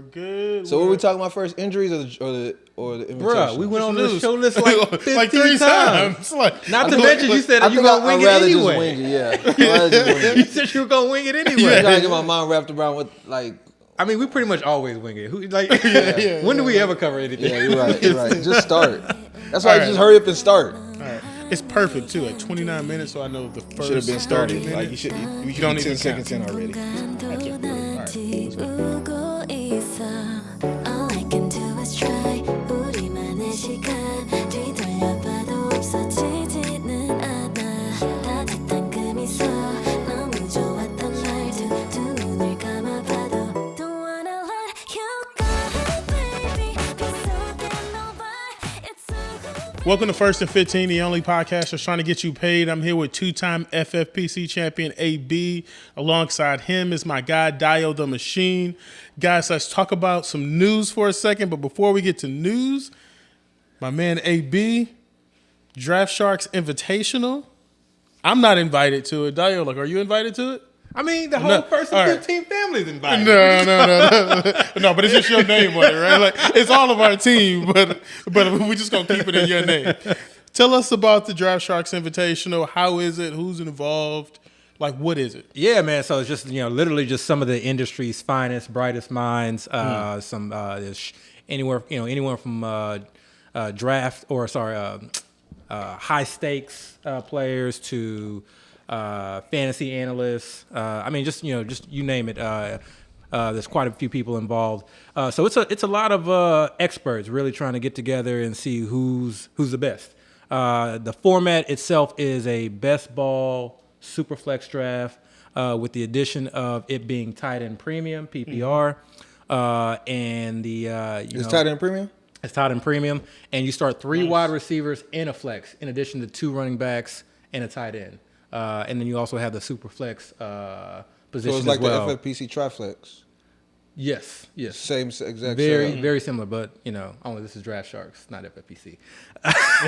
We're good. So, were we talking about first injuries or the Invitational? Bruh, we went on the show list like 15 like 3 times. Not to mention, you said you were going to wing it anyway. Just wing it, yeah. You said you were going to wing it anyway. I gotta get my mind wrapped around with, like... I mean, we pretty much always wing it. When do we ever cover anything? Yeah, you're right. Just start. That's why just hurry up and start. All right. It's perfect, too, at 29 minutes, so I know the first should have been started. 30 minutes. Like, you don't be even 10 seconds in already. That's it. All right. Let's go. All I can do is try. 우리만의 시간 뒤돌려봐도 없어지지는 않아. 따뜻한 그 미소 너무 좋았던 말투 두 눈을 감아봐도 Don't wanna let you go, baby. Welcome to First and 15, the only podcast that's trying to get you paid. I'm here with two-time FFPC champion AB. Alongside him is my guy, Dio the Machine. Guys, let's talk about some news for a second. But before we get to news, my man AB, Draft Sharks Invitational. I'm not invited to it. Dio, are you invited to it? I mean, the whole First and 15 family's invited. No, but it's just your name on it, right? Like, it's all of our team, but we're just going to keep it in your name. Tell us about the Draft Sharks Invitational. How is it? Who's involved? Like, what is it? Yeah, man. So it's just, literally just some of the industry's finest, brightest minds. There's anyone from draft or high stakes players to fantasy analysts. Just you name it. There's quite a few people involved. So it's a lot of experts really trying to get together and see who's the best. The format itself is a best ball Superflex draft with the addition of it being tight end premium PPR, and the it's tight end premium. It's tight end premium, and you start 3 wide receivers in a flex, in addition to 2 running backs and a tight end, and then you also have the Superflex position. So it's like as well. the FFPC Triflex. Yes. Same exact. Very similar, but only this is Draft Sharks, not FFPC.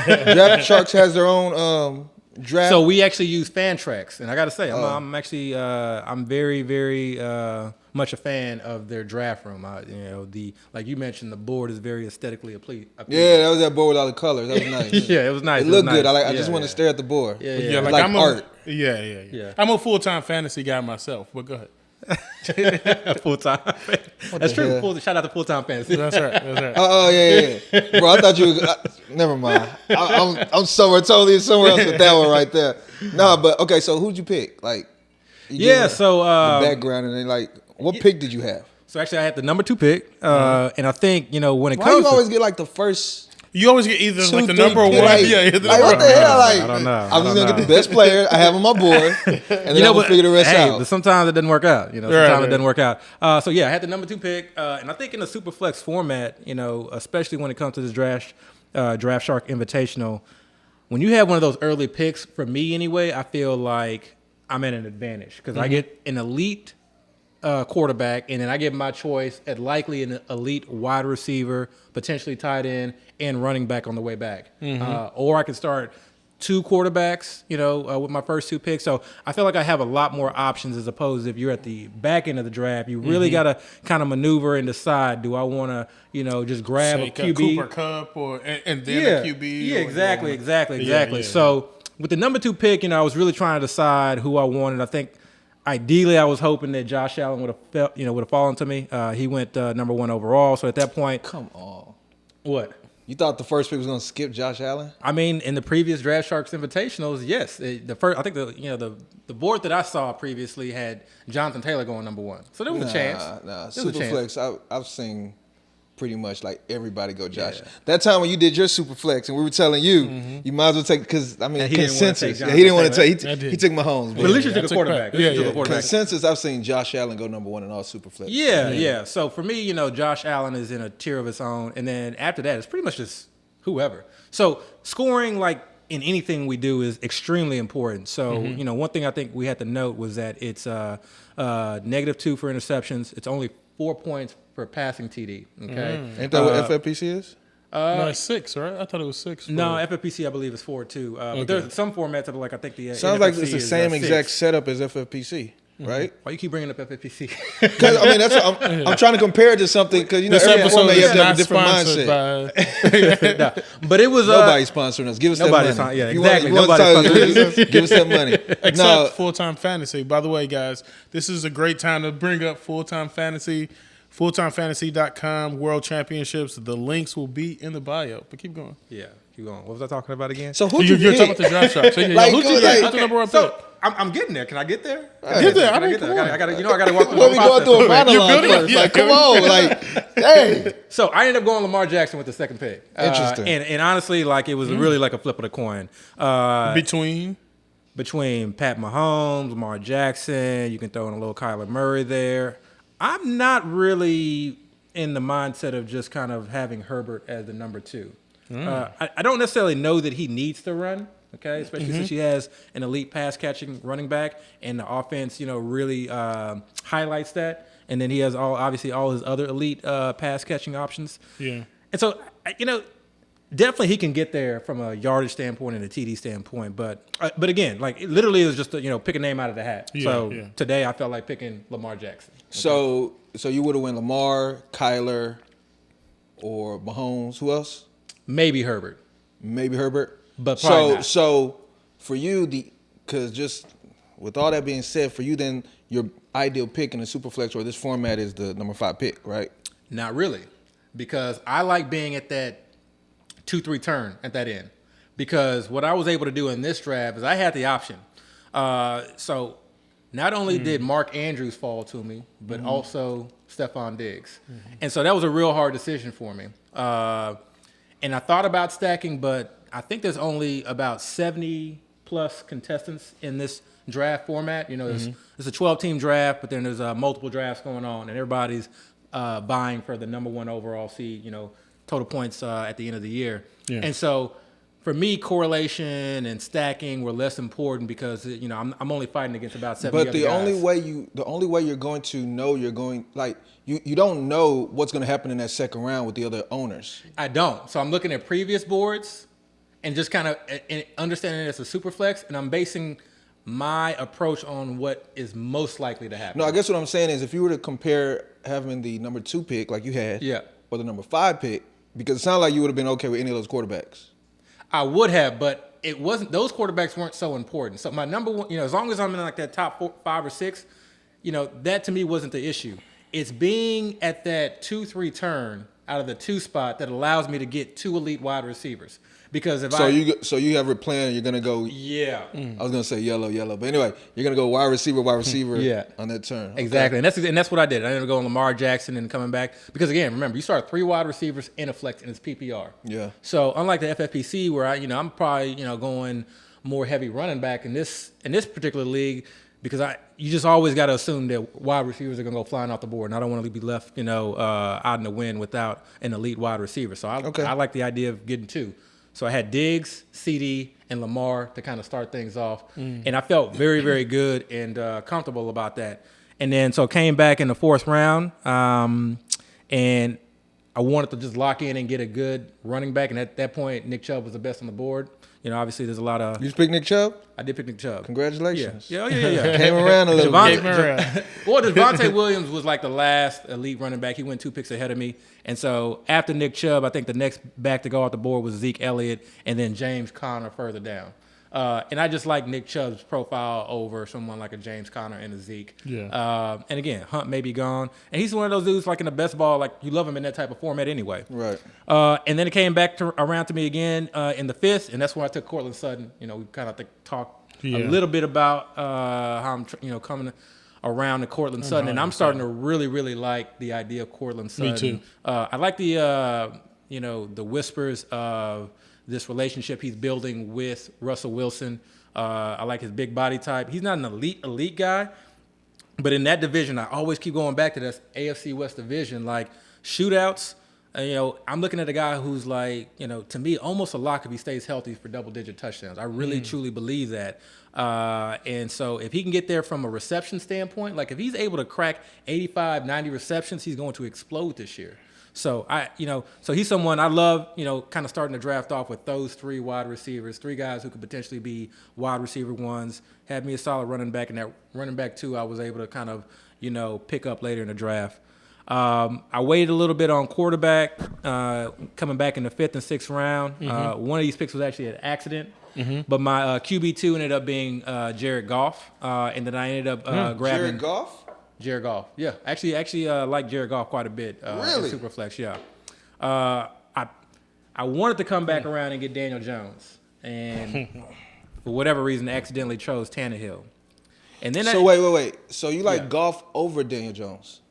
Draft Sharks has their own draft. So we actually use fan tracks, and I got to say, I'm actually I'm very much a fan of their draft room. Like you mentioned, the board is very aesthetically appealing. Yeah, that was that board with all the colors. That was nice. Yeah, it was nice. It looked good. Nice. I just want to stare at the board. Yeah. Like art. Yeah. I'm a full-time fantasy guy myself, but go ahead. Full-time. That's true. Shout out to Fulltime Fantasy. That's right. Oh yeah. Bro, I thought you. Never mind. I'm somewhere else with that one right there. No, but okay. So who'd you pick? Like, So the background and then what pick did you have? So actually, I had the number 2 pick, and I think when it Why comes, you always get like the first? You always get either Two, like the three number 1. pick, What the hell? Like, I don't know. I'm just gonna get the best player I have on my board, and then I'm gonna figure the rest out. But sometimes it doesn't work out. Sometimes it doesn't work out. I had the number 2 pick, and I think in the Superflex format, especially when it comes to this Draft Shark Invitational, when you have one of those early picks, for me anyway, I feel like I'm at an advantage because I get an elite quarterback, and then I get my choice at likely an elite wide receiver, potentially tight end, and running back on the way back. Or I could start 2 quarterbacks, with my first 2 picks. So I feel like I have a lot more options as opposed to if you're at the back end of the draft. You really got to kind of maneuver and decide, do I want to, just grab a QB? Cooper Kupp and then a QB? Yeah, exactly. Yeah. So with the number 2 pick, I was really trying to decide who I wanted. I think ideally, I was hoping that Josh Allen would have fallen to me. He went number 1 overall. So at that point, Come on. What? You thought the first pick was going to skip Josh Allen? I mean, in the previous Draft Sharks Invitationals, yes. The first, I think the board that I saw previously had Jonathan Taylor going number 1. So there was a chance. Superflex, I've seen pretty much like everybody go Josh. Yeah. That time when you did your Superflex and we were telling you, you might as well take, because consensus. He didn't want to take. He took Mahomes. But at least you took a quarterback. Consensus, I've seen Josh Allen go number 1 in all Superflex. Yeah. So for me, Josh Allen is in a tier of his own, and then after that, it's pretty much just whoever. So scoring, like in anything we do, is extremely important. So one thing I think we had to note was that it's -2 for interceptions. It's only 4 points for passing TD. Okay, Ain't that what FFPC is? No, it's 6, right? I thought it was 6. No, FFPC I believe is 4 too. But there's some formats of I think the sounds like NFC it's the same exact setup as FFPC. right? Why you keep bringing up FFPC? Because I mean, that's what I'm trying to compare it to something because This every episode format you is have to have not a different sponsored mindset. by. No, but it was Nobody's sponsoring us. Give us that money. Yeah, If you exactly. want to Nobody's talk, give us that money. Except No, Full-Time Fantasy. By the way, guys, this is a great time to bring up Full-Time Fantasy. FulltimeFantasy.com World Championships. The links will be in the bio. But keep going. Yeah, keep going. What was I talking about again? so who'd you You're talking pick? about the draft shark. So Like, who'd you good, get? like, Who's the number one So pick? I'm getting there. Can I get there? Get there. Can I get there? I gotta, I gotta walk through Well, the we going through a process. monologue first. Like, come on, like, hey. So I ended up going Lamar Jackson with the second pick. Interesting. And honestly, like it was really like a flip of the coin. Between Pat Mahomes, Lamar Jackson, you can throw in a little Kyler Murray there. I'm not really in the mindset of just kind of having Herbert as the number 2. I don't necessarily know that he needs to run, okay, especially since he has an elite pass-catching running back, and the offense, really highlights that. And then he has obviously all his other elite pass-catching options. Yeah. And so, definitely he can get there from a yardage standpoint and a TD standpoint. But again, like it literally is just pick a name out of the hat. Today I felt like picking Lamar Jackson. Okay. So you would have went Lamar, Kyler, or Mahomes. Who else? Maybe Herbert. But probably not. So for you, because just with all that being said, for you then your ideal pick in the Superflex or this format is the number 5 pick, right? Not really, because I like being at that 2-3 turn at that end. Because what I was able to do in this draft is I had the option. So not only did Mark Andrews fall to me, but also Stephon Diggs. And so that was a real hard decision for me. And I thought about stacking, but I think there's only about 70-plus contestants in this draft format. It's a 12-team draft, but then there's multiple drafts going on, and everybody's vying for the number 1 overall seed, total points at the end of the year. Yeah. And so for me, correlation and stacking were less important because I'm only fighting against about 70 But other the guys. only way you're going to know you're going like you don't know what's going to happen in that second round with the other owners. I don't. So I'm looking at previous boards and just kind of understanding it as a super flex, and I'm basing my approach on what is most likely to happen. No, I guess what I'm saying is if you were to compare having the number 2 pick like you had, or the number 5 pick, because it sounded like you would have been okay with any of those quarterbacks. I would have, but it wasn't. Those quarterbacks weren't so important. So my number 1, as long as I'm in like that top 5 or 6, that to me wasn't the issue. It's being at that 2-3 turn out of the 2 spot that allows me to get 2 elite wide receivers. Because so you have a plan. You're gonna go. Yeah. I was gonna say yellow, but anyway, you're gonna go wide receiver on that turn. Exactly, okay. and that's what I did. I ended up going Lamar Jackson and coming back because again, remember you start 3 wide receivers in a flex and it's PPR. Yeah. So unlike the FFPC where I'm probably going more heavy running back in this particular league because you just always got to assume that wide receivers are gonna go flying off the board, and I don't want to be left out in the wind without an elite wide receiver. So I like the idea of getting 2. So I had Diggs, Ceedee, and Lamar to kind of start things off. And I felt very, very good and comfortable about that. And then so came back in the 4th round, and I wanted to just lock in and get a good running back. And at that point, Nick Chubb was the best on the board. Obviously there's a lot of... You just picked Nick Chubb? I did pick Nick Chubb. Congratulations. Yeah. Came around a little bit. Well, Devontae Williams was like the last elite running back. He went 2 picks ahead of me. And so after Nick Chubb, I think the next back to go off the board was Zeke Elliott and then James Conner further down. And I just like Nick Chubb's profile over someone like a James Conner and a Zeke. Yeah. And again, Hunt may be gone. And he's one of those dudes like in the best ball, like you love him in that type of format anyway. Right. And then it came back around to me again in the 5th, and that's when I took Cortland Sutton. We kind of talked a little bit about how I'm coming around to Cortland Sutton, and I'm starting to really, really like the idea of Cortland Sutton. Me too. I like the the whispers of this relationship he's building with Russell Wilson. I like his big body type. He's not an elite guy, but in that division, I always keep going back to that AFC West division, like shootouts. I'm looking at a guy who's like, to me, almost a lock if he stays healthy for double-digit touchdowns. I really, truly believe that. And so if he can get there from a reception standpoint, like if he's able to crack 85, 90 receptions, he's going to explode this year. So so he's someone I love, kind of starting to draft off with those 3 wide receivers, 3 guys who could potentially be wide receiver ones. Had me a solid running back, and that running back 2 I was able to kind of, pick up later in the draft. I waited a little bit on quarterback, coming back in the 5th and 6th round. One of these picks was actually an accident, but my QB2 ended up being Jared Goff, and then I ended up grabbing Jared Goff. Jared Goff, yeah, actually like Jared Goff quite a bit. Really? In Superflex, yeah. I wanted to come back around and get Daniel Jones, and for whatever reason, accidentally chose Tannehill. And then wait. So you like Goff over Daniel Jones?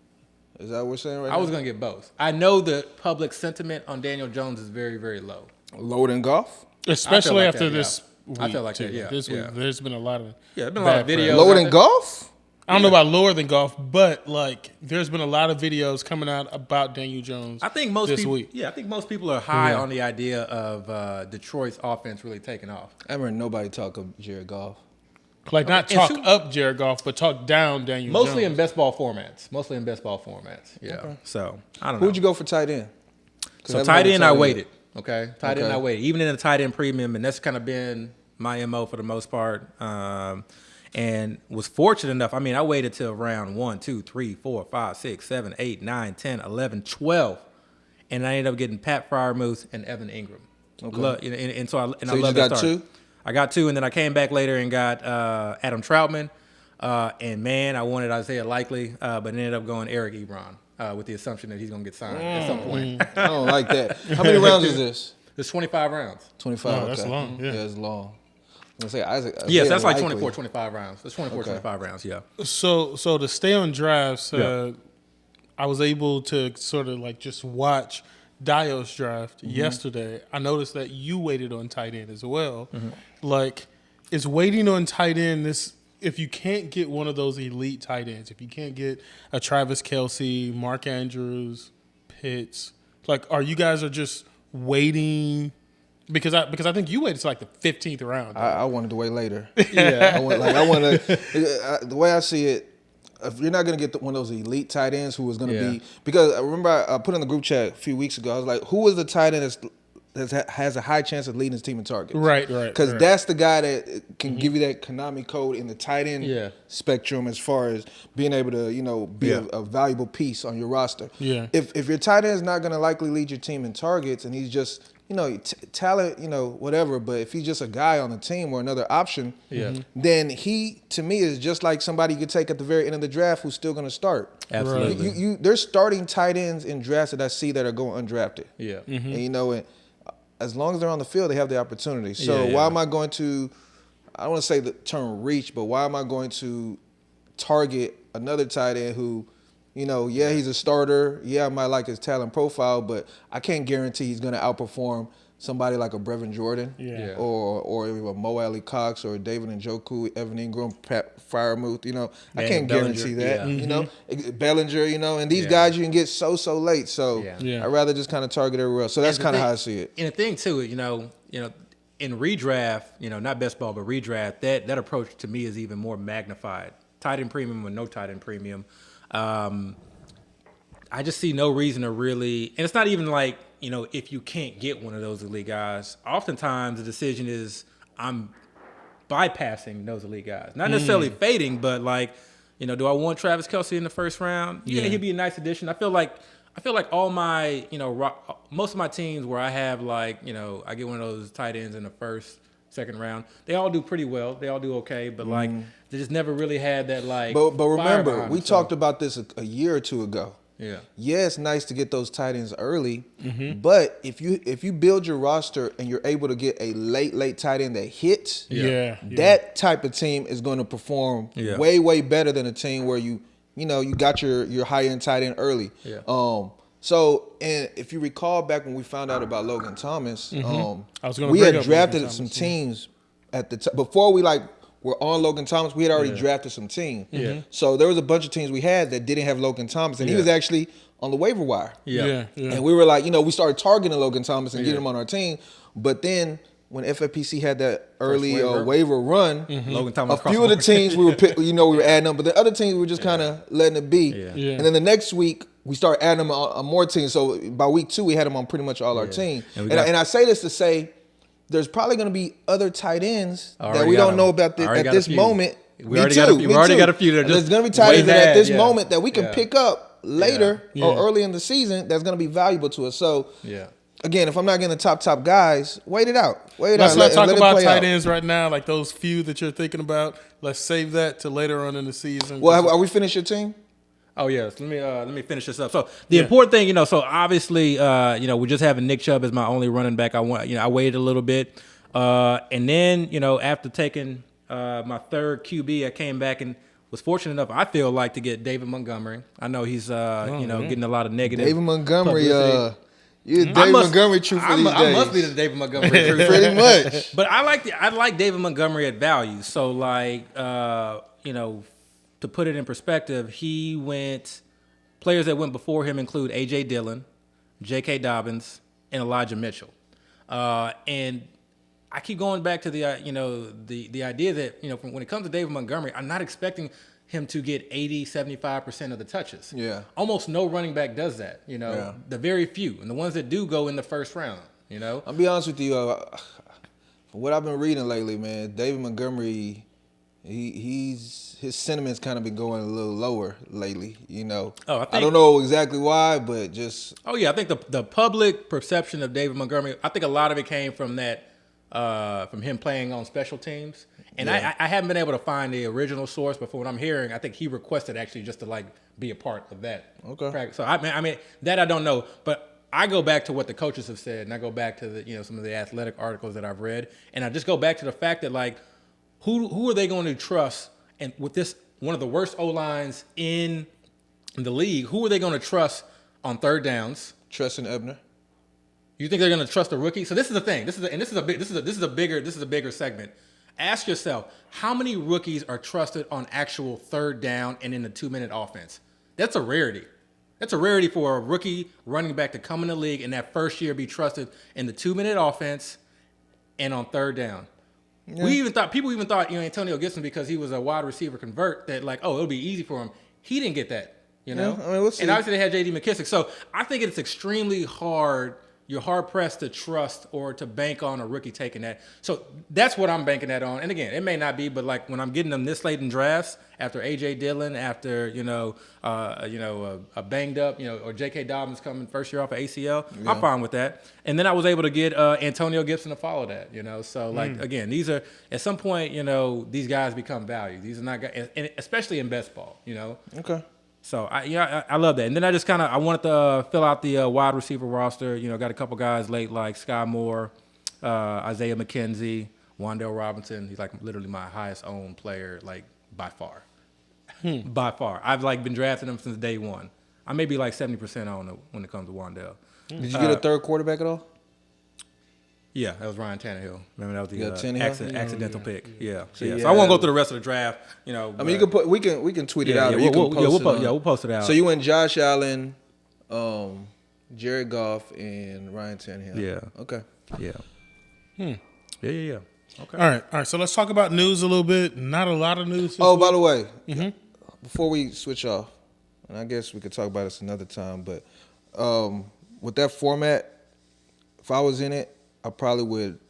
Is that what we're saying right now? I was going to get both. I know the public sentiment on Daniel Jones is very, very low. Lower than Goff? Especially like after that, this week, I feel like too. that, yeah. This week, there's been a lot of videos. Lower than Goff? I don't know about lower than Goff, but like there's been a lot of videos coming out about Daniel Jones. I think most this people, week. Yeah, I think most people are high on the idea of Detroit's offense really taking off. I haven't heard nobody talk of Jared Goff. Like not talk up Jared Goff, but talk down Daniel Jones. Mostly in best ball formats. Yeah. Okay. So I don't know. Who'd you go for tight end? So tight end, I waited. Okay. Tight end, I waited. Even in the tight end premium, and that's kind of been my MO for the most part. And was fortunate enough. I mean, I waited till round 1, 2, 3, 4, 5, 6, 7, 8, 9, 10, 11, 12. And I ended up getting Pat Freiermuth and Evan Ingram. Okay. So I love you that got start. 2? I got 2, and then I came back later and got Adam Troutman. And, man, I wanted Isaiah Likely, but ended up going Eric Ebron with the assumption that he's going to get signed at some point. I don't like that. How many rounds is this? It's 25 rounds. 25, that's long. Yeah, it's long. I'm gonna say Isaac. Yes, that's like 24, 25 rounds. That's 24, 25 rounds, yeah. So to stay on drafts, I was able to sort of like just watch Dio's draft yesterday. I noticed that you waited on tight end as well. Like, is waiting on tight end this? If you can't get one of those elite tight ends, if you can't get a Travis Kelce, Mark Andrews, Pitts, like, are you guys just waiting? Because I think you waited to like the 15th round. I wanted to wait later. Yeah, I want to. The way I see it, if you're not going to get one of those elite tight ends who is going to be, because I remember I put in the group chat a few weeks ago. I was like, who is the tight end that has a high chance of leading his team in targets? Right. Because that's the guy that can give you that Konami code in the tight end spectrum as far as being able to be a valuable piece on your roster. Yeah. If your tight end is not going to likely lead your team in targets and he's just talent, whatever. But if he's just a guy on the team or another option, then he, to me, is just like somebody you could take at the very end of the draft who's still going to start. Absolutely. There's starting tight ends in drafts that I see that are going undrafted. Yeah. And, and as long as they're on the field, they have the opportunity. So why am I going to, I don't want to say the term reach, but why am I going to target another tight end who, he's a starter. Yeah, I might like his talent profile, but I can't guarantee he's going to outperform somebody like a Brevin Jordan or a Mo Alley Cox or David Njoku, Evan Ingram, Pat Freiermuth. I can't guarantee that. Bellinger, and these guys you can get so late. So I'd rather just kind of target everywhere else. So that's kind of how I see it. And the thing too, in redraft, not best ball, but redraft, that approach to me is even more magnified. Tight end premium or no tight end premium. I just see no reason to really, and it's not even like, if you can't get one of those elite guys, oftentimes the decision is I'm bypassing those elite guys. Not necessarily fading, but like, do I want Travis Kelce in the first round? Yeah, he'd be a nice addition. I feel like all my, most of my teams where I have like, I get one of those tight ends in the first, second round, they all do pretty well. They all do okay, but like they just never really had that like. But remember, we talked about this a year or two ago. Yeah, it's nice to get those tight ends early, but if you build your roster and you're able to get a late tight end that hits, that type of team is going to perform way better than a team where you got your high end tight end early. So, and if you recall back when we found out about Logan Thomas, we had drafted some teams at the before we were on Logan Thomas. We had already drafted some teams. So there was a bunch of teams we had that didn't have Logan Thomas, and he was actually on the waiver wire. Yeah. And we were like, we started targeting Logan Thomas and getting him on our team. But then when FFPC had that early waiver run, Logan Thomas a few of the teams we were we were adding them, but the other teams we were just kind of letting it be. Yeah. And then the next week we started adding them on more teams. So by week 2 we had them on pretty much all our team. And I say this to say there's probably going to be other tight ends that we don't know about at this moment. We already got a few. There's going to be tight ends at this moment that we can pick up later or early in the season that's going to be valuable to us. So again, if I'm not getting the top guys, wait it out. Let's not talk about tight ends right now, like those few that you're thinking about. Let's save that to later on in the season. Well, are we finished your team? Oh yes, let me finish this up. So the important thing, so obviously, we're just having Nick Chubb as my only running back. I waited a little bit, and then after taking my third QB, I came back and was fortunate enough, I feel like, to get David Montgomery. I know he's getting a lot of negative. David Montgomery, you're David Montgomery truth for these days. I must be the David Montgomery truth. Pretty much. But I like David Montgomery at value. So to put it in perspective, players that went before him include A.J. Dillon, J.K. Dobbins, and Elijah Mitchell. And I keep going back to the idea that, when it comes to David Montgomery, I'm not expecting him to get 80, 75% of the touches. Yeah. Almost no running back does that, The very few. And the ones that do go in the first round, I'll be honest with you. From what I've been reading lately, man, David Montgomery, his sentiment's kind of been going a little lower lately, I don't know exactly why, but just... Oh, yeah, I think the public perception of David Montgomery, I think a lot of it came from that, from him playing on special teams. And I haven't been able to find the original source, but from what I'm hearing, I think he requested actually just to be a part of that. Okay. Practice. So I mean that I don't know, but I go back to what the coaches have said, and I go back to the some of the athletic articles that I've read, and I just go back to the fact that who are they going to trust? And with this, one of the worst O-lines in the league, who are they going to trust on third downs? Trusting Ebner. You think they're going to trust a rookie? So this is the thing. This is a bigger segment. Ask yourself, how many rookies are trusted on actual third down and in the 2-minute offense? That's a rarity. That's a rarity for a rookie running back to come in the league and that first year be trusted in the 2-minute offense and on third down. Yeah. People even thought, Antonio Gibson, because he was a wide receiver convert, that it'll be easy for him. He didn't get that, Yeah, we'll see. And obviously they had J.D. McKissick. So I think it's extremely hard. You're hard-pressed to trust or to bank on a rookie taking that. So that's what I'm banking that on. And again, it may not be, but when I'm getting them this late in drafts, after A.J. Dillon, after, a banged up, or J.K. Dobbins coming first year off of ACL, I'm fine with that. And then I was able to get Antonio Gibson to follow that, So, again, these are, at some point, these guys become value. These are not guys, and especially in best ball, Okay. So I love that. And then I wanted to fill out the wide receiver roster. Got a couple guys late like Sky Moore, Isaiah McKenzie, Wan'Dale Robinson. He's literally my highest owned player, by far. By far. I've been drafting him since day one. I may be 70% on when it comes to Wan'Dale. Did you get a third quarterback at all? Yeah, that was Ryan Tannehill. Remember that was the accidental pick. Yeah. So I won't go through the rest of the draft. I mean, you can we can tweet it out. We'll post it out. So you went Josh Allen, Jared Goff, and Ryan Tannehill. Yeah. Okay. Yeah. Yeah. Okay. All right. So let's talk about news a little bit. Not a lot of news. Oh, by the way, before we switch off, and I guess we could talk about this another time, but with that format, if I was in it, I probably would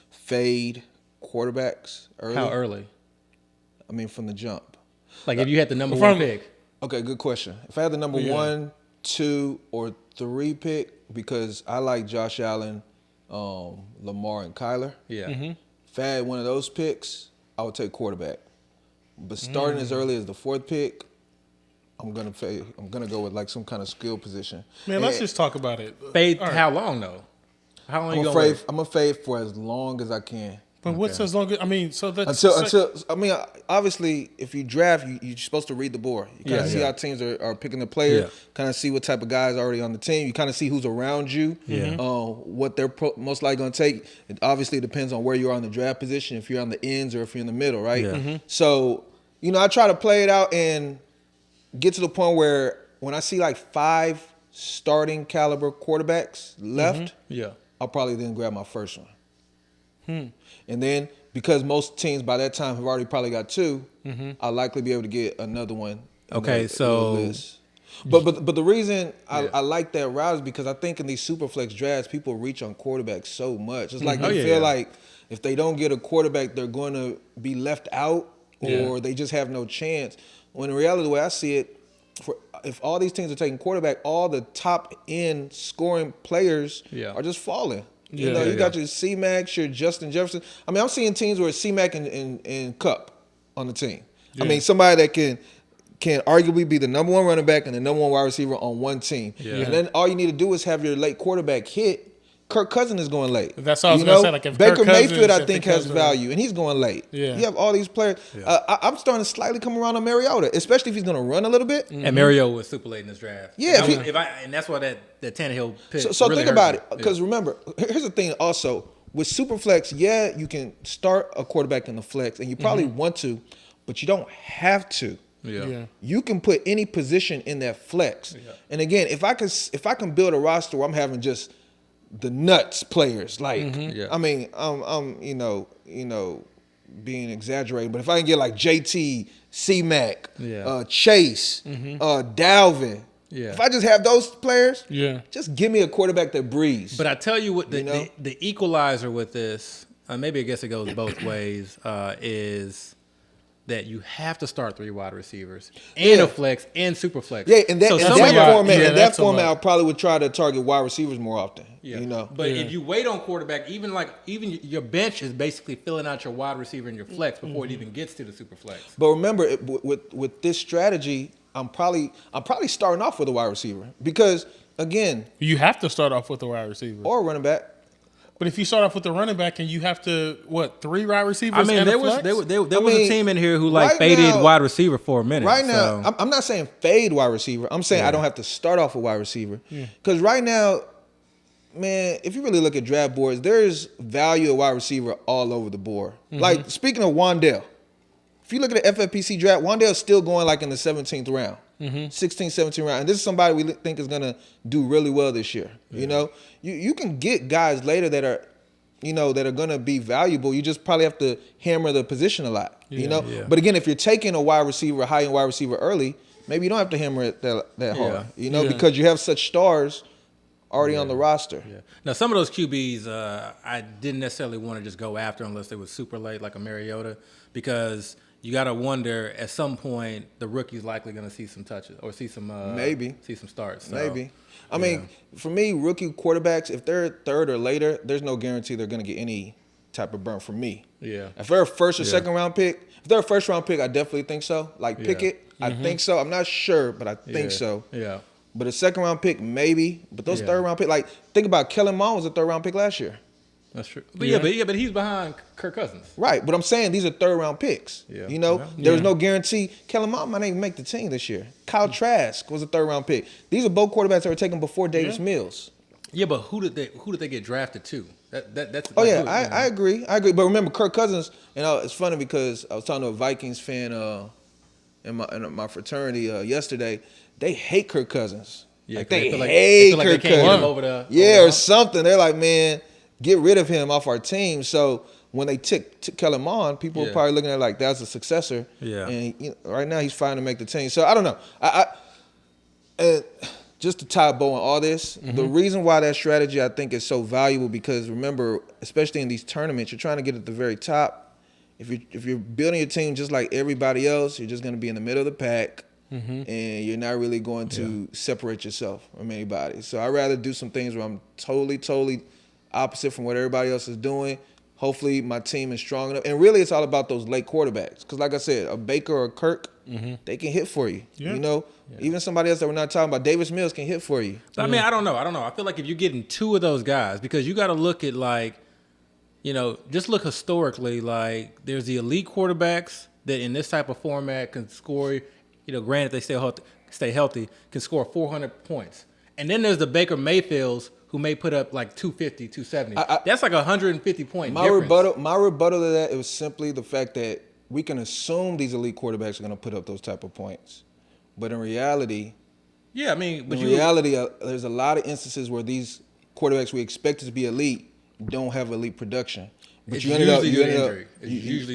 fade quarterbacks early. How early? I mean, from the jump. If you had the number one pick. Okay, good question. If I had the number 1, 2, or 3 pick, because I like Josh Allen, Lamar, and Kyler. Yeah. If I had one of those picks, I would take quarterback. But starting as early as the 4th pick, I'm gonna go with some kind of skill position. Man, let's just talk about it. Fade how long though? How long I'm gonna fade for as long as I can. But what's as long as that's until obviously if you draft, you're supposed to read the board. You kind of see how teams are picking the player. Kind of see what type of guys are already on the team. You kind of see who's around you. What they're most likely going to take. It obviously depends on where you are in the draft position. If you're on the ends or if you're in the middle, right? So I try to play it out and get to the point where when I see 5 starting caliber quarterbacks left, Yeah. I'll probably then grab my first one. And then because most teams by that time have already probably got two, I'll likely be able to get another one. Okay, so But the reason I like that route is because I think in these super flex drafts, people reach on quarterbacks so much. It's like they feel like if they don't get a quarterback, they're going to be left out or they just have no chance. When in reality, the way I see it, if all these teams are taking quarterback, all the top end scoring players are just falling. You got your C-Max, your Justin Jefferson. I mean, I'm seeing teams where it's C-Mac and Cup on the team. I mean, somebody that can arguably be the number one running back and the number one wide receiver on one team. And then all you need to do is have your late quarterback hit. Kirk Cousins is going late. That's all I was going to say. Like if Baker Kirk Cousins, Mayfield, I think, has value, and he's going late. Yeah. You have all these players. I'm starting to slightly come around on Mariota, especially if he's going to run a little bit. And Mariota was super late in this draft. Yeah. And that's why that Tannehill pick So really think hurt about me. it. Because remember, here's the thing also. With Superflex, you can start a quarterback in the flex, and you probably want to, but you don't have to. Yeah. You can put any position in that flex. And again, if I can build a roster where I'm having just the nuts players, like I mean, I'm being exaggerated, but if I can get like JT, C-Mac, Chase, Dalvin, if I just have those players, just give me a quarterback that breathes. But I tell you what, the equalizer with this, maybe I guess it goes both ways, is that you have to start 3 wide receivers and a flex and super flex. Yeah, and that format, I probably would try to target wide receivers more often. But if you wait on quarterback, even your bench is basically filling out your wide receiver and your flex before it even gets to the super flex. But remember, with this strategy, I'm probably starting off with a wide receiver because again, you have to start off with a wide receiver or a running back. But if you start off with the running back and you have to 3 wide receivers? I mean, there was a team in here who faded wide receiver for a minute. Right now, I'm not saying fade wide receiver. I'm saying I don't have to start off with wide receiver because right now, man, if you really look at draft boards, there's value of wide receiver all over the board. Like speaking of Wandale, if you look at the FFPC draft, Wandale's still going like in the 17th round. 16th, 17th round. And this is somebody we think is going to do really well this year. You know, you can get guys later that are, that are going to be valuable. You just probably have to hammer the position a lot, But again, if you're taking a wide receiver, high-end wide receiver early, maybe you don't have to hammer it that hard, because you have such stars already on the roster. Now, some of those QBs I didn't necessarily want to just go after unless they were super late, like a Mariota, because you got to wonder at some point the rookie's likely going to see some touches or see some see some starts. So, maybe. I mean, for me, rookie quarterbacks, if they're third or later, there's no guarantee they're going to get any type of burn from me. If they're a first or second round pick, if they're a first round pick, I definitely think so. Like Pickett, I think so. I'm not sure, but I think so. But a second round pick, maybe. But those third round pick, like think about Kellen Mond was a third round pick last year. That's true. But but he's behind Kirk Cousins. Right, but I'm saying these are third round picks. There was no guarantee. Kellen Mond might not even make the team this year. Kyle Trask was a third round pick. These are both quarterbacks that were taken before Davis Mills. Yeah, but who did they get drafted to? That's I agree. But remember, Kirk Cousins. It's funny because I was talking to a Vikings fan in my fraternity yesterday. They hate Kirk Cousins. Yeah, they hate Kirk Cousins. Or something. They're like, man, get rid of him off our team. So when they took Kellen Mond, people were probably looking at it like that's a successor. And right now he's trying to make the team. So I don't know. I just to tie a bow on all this, the reason why that strategy I think is so valuable because remember, especially in these tournaments, you're trying to get at the very top. If you're building your team just like everybody else, you're just going to be in the middle of the pack. And you're not really going to separate yourself from anybody. So I'd rather do some things where I'm totally opposite from what everybody else is doing. Hopefully my team is strong enough. And really it's all about those late quarterbacks. Because like I said, a Baker or a Kirk, they can hit for you. Even somebody else that we're not talking about, Davis Mills can hit for you. I mean, I don't know. I feel like if you're getting 2 of those guys, because you got to look at just look historically, like there's the elite quarterbacks that in this type of format can score, granted they stay healthy, can score 400 points. And then there's the Baker Mayfields who may put up like 250, 270. That's like 150 point difference. My rebuttal to that, it was simply the fact that we can assume these elite quarterbacks are going to put up those type of points. But in reality, Yeah, I mean, but in reality, there's a lot of instances where these quarterbacks we expected to be elite don't have elite production. But it's you ended up usually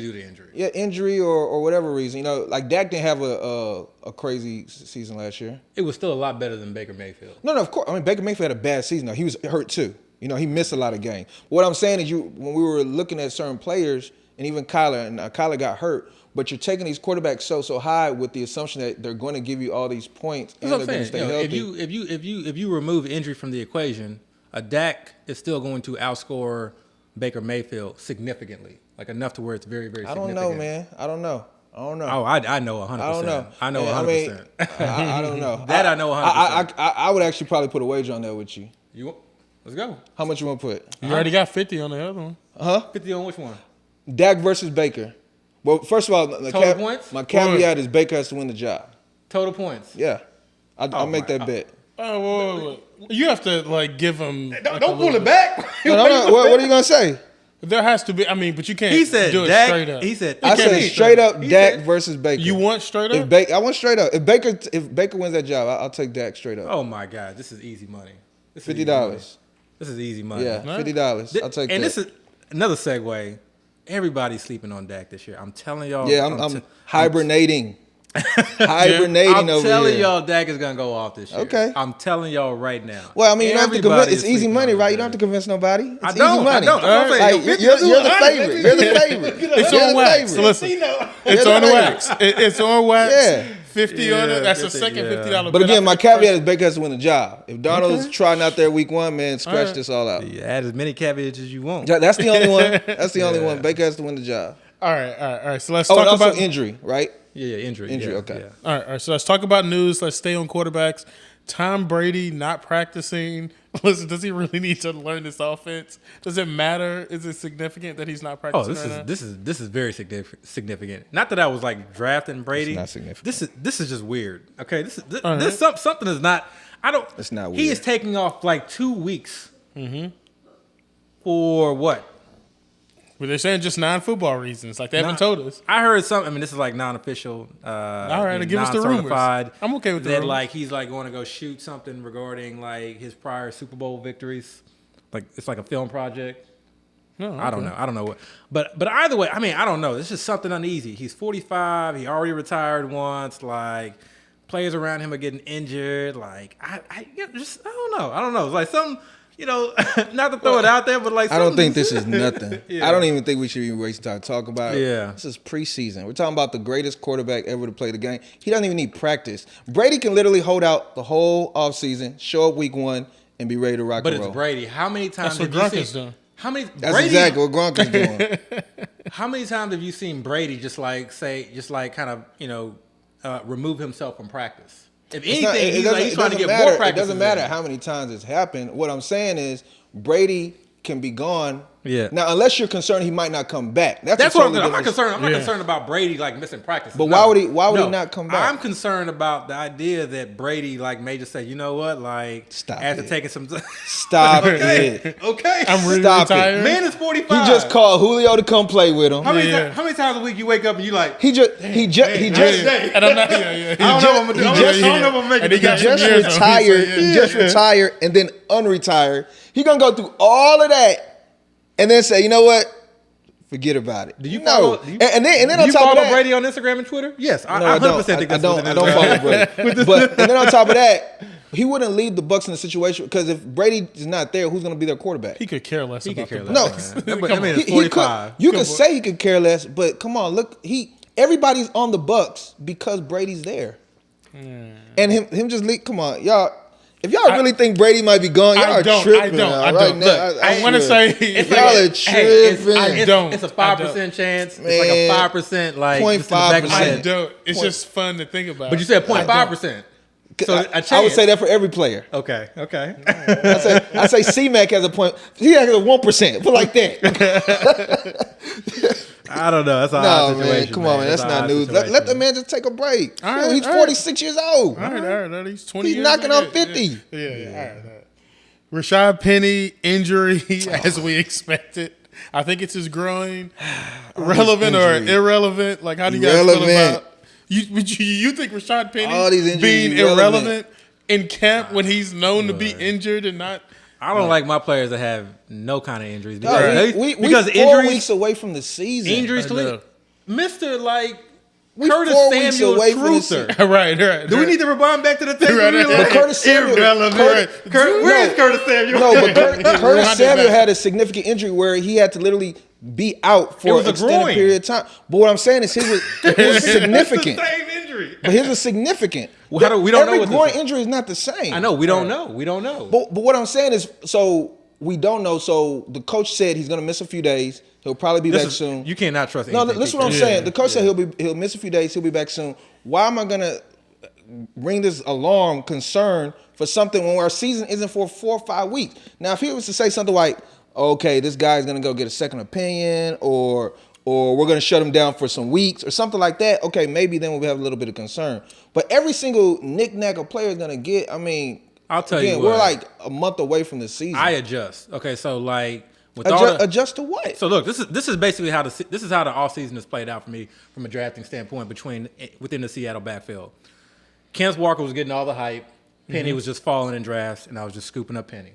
due to injury. Yeah, injury or whatever reason. You know, like Dak didn't have a crazy season last year. It was still a lot better than Baker Mayfield. No, of course. I mean, Baker Mayfield had a bad season. Though. He was hurt too. You know, he missed a lot of games. What I'm saying is, when we were looking at certain players, and even Kyler got hurt, but you're taking these quarterbacks so high with the assumption that they're going to give you all these points and they're going to stay healthy. If you remove injury from the equation, a Dak is still going to outscore Baker Mayfield significantly, like enough to where it's very, very significant. I don't know, man. I don't know. Oh, I know 100%. I don't know. I know 100%. I don't know. I know 100%. I would actually probably put a wager on that with you. Let's go. How much you want to put? You already got 50 on the other one. Huh? 50 on which one? Dak versus Baker. Well, first of all, points? My caveat is Baker has to win the job. Total points. Yeah. I'll make that bet. Oh, whoa. You have to give him. Don't pull it back. No. What are you gonna say? There has to be. I mean, but you can't. He said do it Dak, straight up. He said I said straight up Dak versus Baker. You want straight up? I want straight up. If Baker wins that job, I'll take Dak straight up. Oh my God, this is easy money. $50. This is easy money. Yeah, $50. I'll take that. And this is another segue. Everybody's sleeping on Dak this year. I'm telling y'all. Yeah, I'm hibernating. Hibernating I'm over telling here. y'all Dak is gonna go off this year. Okay. I'm telling y'all right now. Well, I mean, you don't have to convince. It's easy money, right? You don't have to convince nobody. It's easy money. You're the favorite. You're the favorite. It's on wax. So listen, it's on wax. It's on wax. Yeah. 50 on it. That's a second $50. But again, my caveat is Baker has to win the job. If Donald's trying out there week one, man, scratch this all out. Yeah, add as many caveats as you want. That's the only one. That's the only one. Baker has to win the job. All right. So let's talk and also about injury, right? Yeah, injury. Okay. Yeah. All right. So let's talk about news. Let's stay on quarterbacks. Tom Brady not practicing. Listen, does he really need to learn this offense? Does it matter? Is it significant that he's not practicing? This is very significant. Not that I was drafting Brady. It's not significant. This is just weird. Okay, something is not. I don't. It's not weird. He is taking off 2 weeks. For what? But they're saying just non-football reasons. They haven't told us. I heard something. I mean, this is non-official. All right, give us the rumors. I'm okay with that. Rumors. He's going to go shoot something regarding his prior Super Bowl victories. It's like a film project. No, okay. I don't know what. But either way, I mean, I don't know. It's just something uneasy. He's 45. He already retired once. Players around him are getting injured. I don't know. I don't know. It's something. Not to throw it out there, but I don't think this is nothing. Yeah. I don't even think we should even waste time talking about it. Yeah. This is preseason. We're talking about the greatest quarterback ever to play the game. He doesn't even need practice. Brady can literally hold out the whole offseason, show up week one, and be ready to rock and roll. But it's Brady. How many times have you seen? That's exactly what Gronk is doing. How many times have you seen Brady remove himself from practice? If anything, he's trying to get more practice. It doesn't matter how many times it's happened. What I'm saying is Brady can be gone. Yeah. Now, unless you're concerned he might not come back. That's what I'm not concerned. I'm not concerned about Brady missing practice. But why would he not come back? I'm concerned about the idea that Brady may just say, you know what, stop after it. Taking some Stop it. Okay. I'm really Stop retired. It. Man is 45. He just called Julio to come play with him. How many times a week you wake up and you he just and I'm not I don't know what I'm gonna do. I don't know if I'm making He just retired and then unretired. He gonna go through all of that. And then say, you know what? Forget about it. Do you follow? And then on top of that, follow Brady on Instagram and Twitter? Yes, I 100% think that's I don't follow Brady. And then on top of that, he wouldn't leave the Bucs in a situation because if Brady is not there, who's going to be their quarterback? He could care less. No, it's 45. You could say he could care less, but come on, look, everybody's on the Bucs because Brady's there, and him just leave. Come on, y'all. If y'all really think Brady might be gone, y'all are tripping. I don't. Look, I want to say y'all are tripping. It's a 5% chance. Man, it's like a 5%, 0.5%. I don't. It's just fun to think about. But you said 0.5%. So I would say that for every player. Okay. I say C-Mac has a point. He has a 1%. Put like that. I don't know. That's a hard situation. Man, come on, man. That's not news. Let the man just take a break. He's 46 years old. All right. He's 20 He's years knocking old. on 50. Yeah. All right. Rashaad Penny injury as we expected. I think it's his groin. Relevant or irrelevant? How do you guys feel about? You think Rashaad Penny being irrelevant in camp when he's known to be injured and not. I don't like my players that have no kind of injuries because because 4 injuries, weeks away from the season. Injuries, Mr. Like we Curtis 4 weeks Samuel away from the Truther. Right. Do we need to rewind back to the tape? But Curtis Samuel, Where is Curtis Samuel? No, but Curtis Samuel had a significant injury where he had to literally be out for an extended period of time. But what I'm saying is his was significant. It's the same injury. But his was significant. Well, we don't know. Every groin injury is not the same. I know. We don't know. We don't know. But what I'm saying is, so we don't know. So the coach said he's going to miss a few days. He'll probably be back soon. You cannot trust No, anything. listen what I'm saying. The coach said he'll miss a few days. He'll be back soon. Why am I going to ring this alarm concern for something when our season isn't for 4 or 5 weeks? Now, if he was to say something like, okay, this guy's going to go get a second opinion or we're going to shut him down for some weeks or something like that, okay, maybe then we'll have a little bit of concern. But every single knick-knack a player is going to get, I mean, I'll tell you what. We're like a month away from the season. I adjust. Okay, so like with adjust to what? So look, this is basically how the offseason is played out for me from a drafting standpoint within the Seattle backfield. Kenneth Walker was getting all the hype. Penny was just falling in drafts, and I was just scooping up Penny.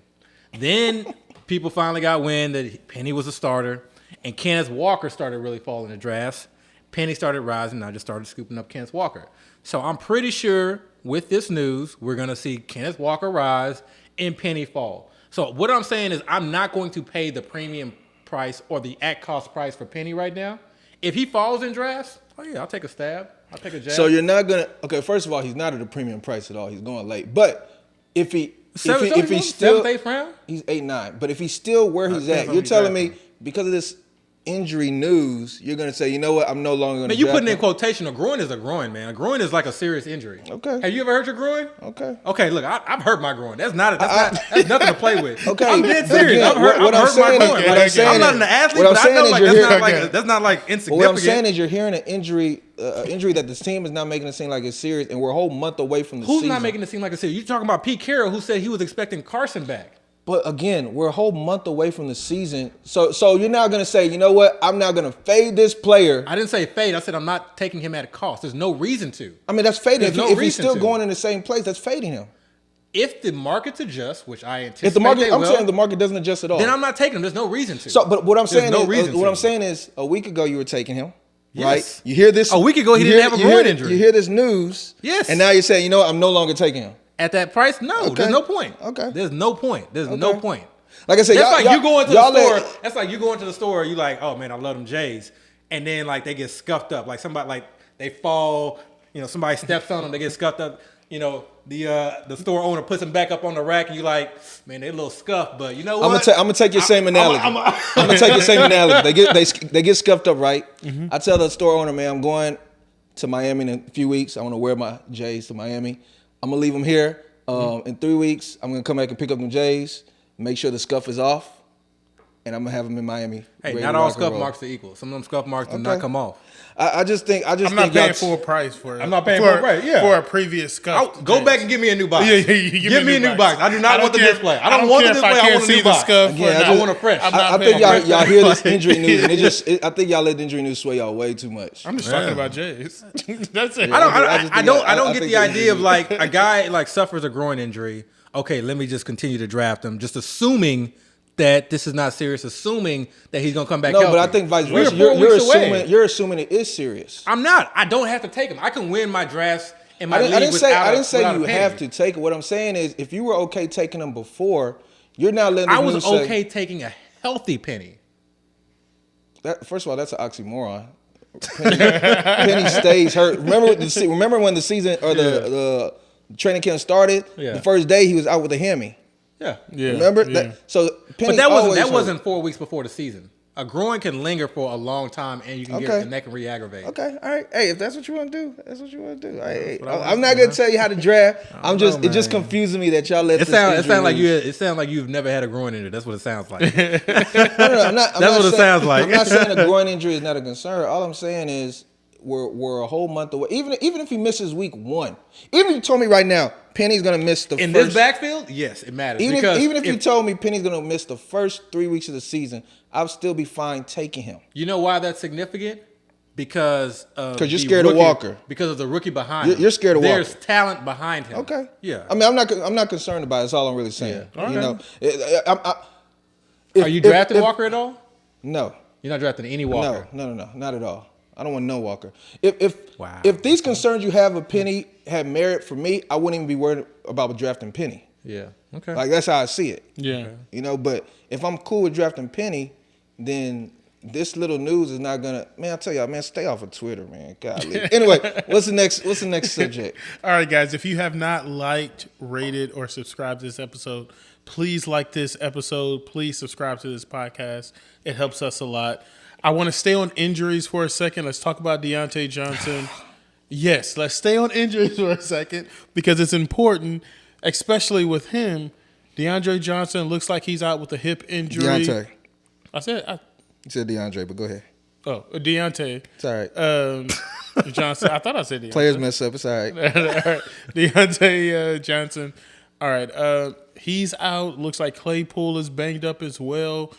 Then people finally got wind that Penny was a starter, and Kenneth Walker started really falling in drafts. Penny started rising, and I just started scooping up Kenneth Walker. So I'm pretty sure with this news, we're going to see Kenneth Walker rise and Penny fall. So what I'm saying is I'm not going to pay the premium price or the at-cost price for Penny right now. If he falls in drafts, oh yeah, I'll take a stab. I'll take a jab. So you're not going to – okay, first of all, he's not at a premium price at all. He's going late. But if he's still – 7th, 8th round? He's 8-9. But if he's still where he's at, you're telling me because of this injury news, you're going to say, you know what, I'm no longer going to draft him. You putting in quotation, a groin is a groin, man. A groin is like a serious injury. Okay. Have you ever hurt your groin? Okay. Okay, look, I've hurt my groin. That's nothing to play with. Okay. I'm dead serious. Again, I've hurt my groin. I'm not an athlete, but I know that's not like insignificant. What I'm saying is you're hearing an injury that this team is not making it seem like it's serious, and we're a whole month away from the season. Who's not making it seem like it's serious? You're talking about Pete Carroll, who said he was expecting Carson back. But again, we're a whole month away from the season. So you're now going to say, you know what? I'm now going to fade this player. I didn't say fade. I said I'm not taking him at a cost. There's no reason to. I mean, that's fading. If he's still going in the same place, that's fading him. If the markets adjust, which I anticipate if the market, I'm saying the market doesn't adjust at all. Then I'm not taking him. There's no reason to. So, but what I'm saying is, a week ago you were taking him. Yes. Right? You hear this? A week ago he didn't have a groin injury. You hear this news. Yes. And now you're saying, you know what? I'm no longer taking him. At that price? No. Okay. There's no point. Okay. There's no point. There's no point. Like I said, that's like you go into the store. That's like you go into the store. You like, oh man, I love them Jays, and then like they get scuffed up. Like somebody like they fall. You know, somebody steps on them. They get scuffed up. You know, the store owner puts them back up on the rack, and you like, man, they a little scuffed. But you know what? I'm gonna take your same analogy. I'm gonna take your same analogy. They get scuffed up, right? Mm-hmm. I tell the store owner, man, I'm going to Miami in a few weeks. I want to wear my Jays to Miami. I'm gonna leave them here. In 3 weeks, I'm gonna come back and pick up them Jays. Make sure the scuff is off, and I'm gonna have them in Miami. Hey, not all scuff marks are equal. Some of them scuff marks do not come off. I just think I'm not paying full price for it. I'm not paying full price. Yeah, for a previous scuff. Go back and give me a new box. Yeah, give me a new box. I do not want the display. I don't want the display. I want a new box. I want a fresh. I think y'all hear this injury news, and I think y'all let the injury news sway y'all way too much. I'm just talking about Jays. That's it. I don't get the idea of like a guy like suffers a groin injury. Okay, let me just continue to draft him, just assuming that this is not serious, assuming that he's gonna come back. No, but I think vice versa. You're assuming it is serious. I'm not. I don't have to take him. I can win my drafts in my league. I didn't say you have to take it. What I'm saying is, if you were okay taking him before, you're now letting. I was okay taking a healthy Penny. First of all, that's an oxymoron. Penny stays hurt. Remember when the season or the training camp started? Yeah. The first day he was out with a hammy. Yeah. Remember? Yeah. Penny but that wasn't 4 weeks before the season. A groin can linger for a long time, and you can get the neck and re-aggravate. Okay, all right. Hey, if that's what you want to do, that's what you want to do. Hey, I'm not gonna tell you how to draft. It just confuses me that y'all let. It sounds like you've never had a groin injury. That's what it sounds like. No, that's what it sounds like. I'm not saying a groin injury is not a concern. All I'm saying is we're a whole month away. Even if he misses week 1, even if you told me right now Penny's gonna miss the in this backfield, yes, it matters. Even if you told me Penny's gonna miss the first 3 weeks of the season, I'll still be fine taking him. You know why that's significant? because you're scared of Walker. Because of the rookie behind him. You're scared of Walker. There's talent behind him. Okay. Yeah. I mean, I'm not concerned about it. That's all I'm really saying. Yeah. You know, Are you drafting Walker at all? No. You're not drafting any Walker? No, not at all. I don't want no Walker. If these concerns you have of Penny had merit for me, I wouldn't even be worried about drafting Penny. Yeah. Okay. Like, that's how I see it. Yeah. Okay. You know, but if I'm cool with drafting Penny, then this little news is not gonna. Man, I tell y'all, man, stay off of Twitter, man. Golly. Anyway, what's the next subject? All right, guys. If you have not liked, rated, or subscribed to this episode, please like this episode. Please subscribe to this podcast. It helps us a lot. I want to stay on injuries for a second. Let's talk about Dionte Johnson. Yes, let's stay on injuries for a second because it's important, especially with him. DeAndre Johnson looks like he's out with a hip injury. Dionte. You said DeAndre, but go ahead. Oh, Dionte. It's all right. Johnson. I thought I said Dionte. Players mess up. It's all right. All right. Dionte Johnson. All right. He's out. Looks like Claypool is banged up as well.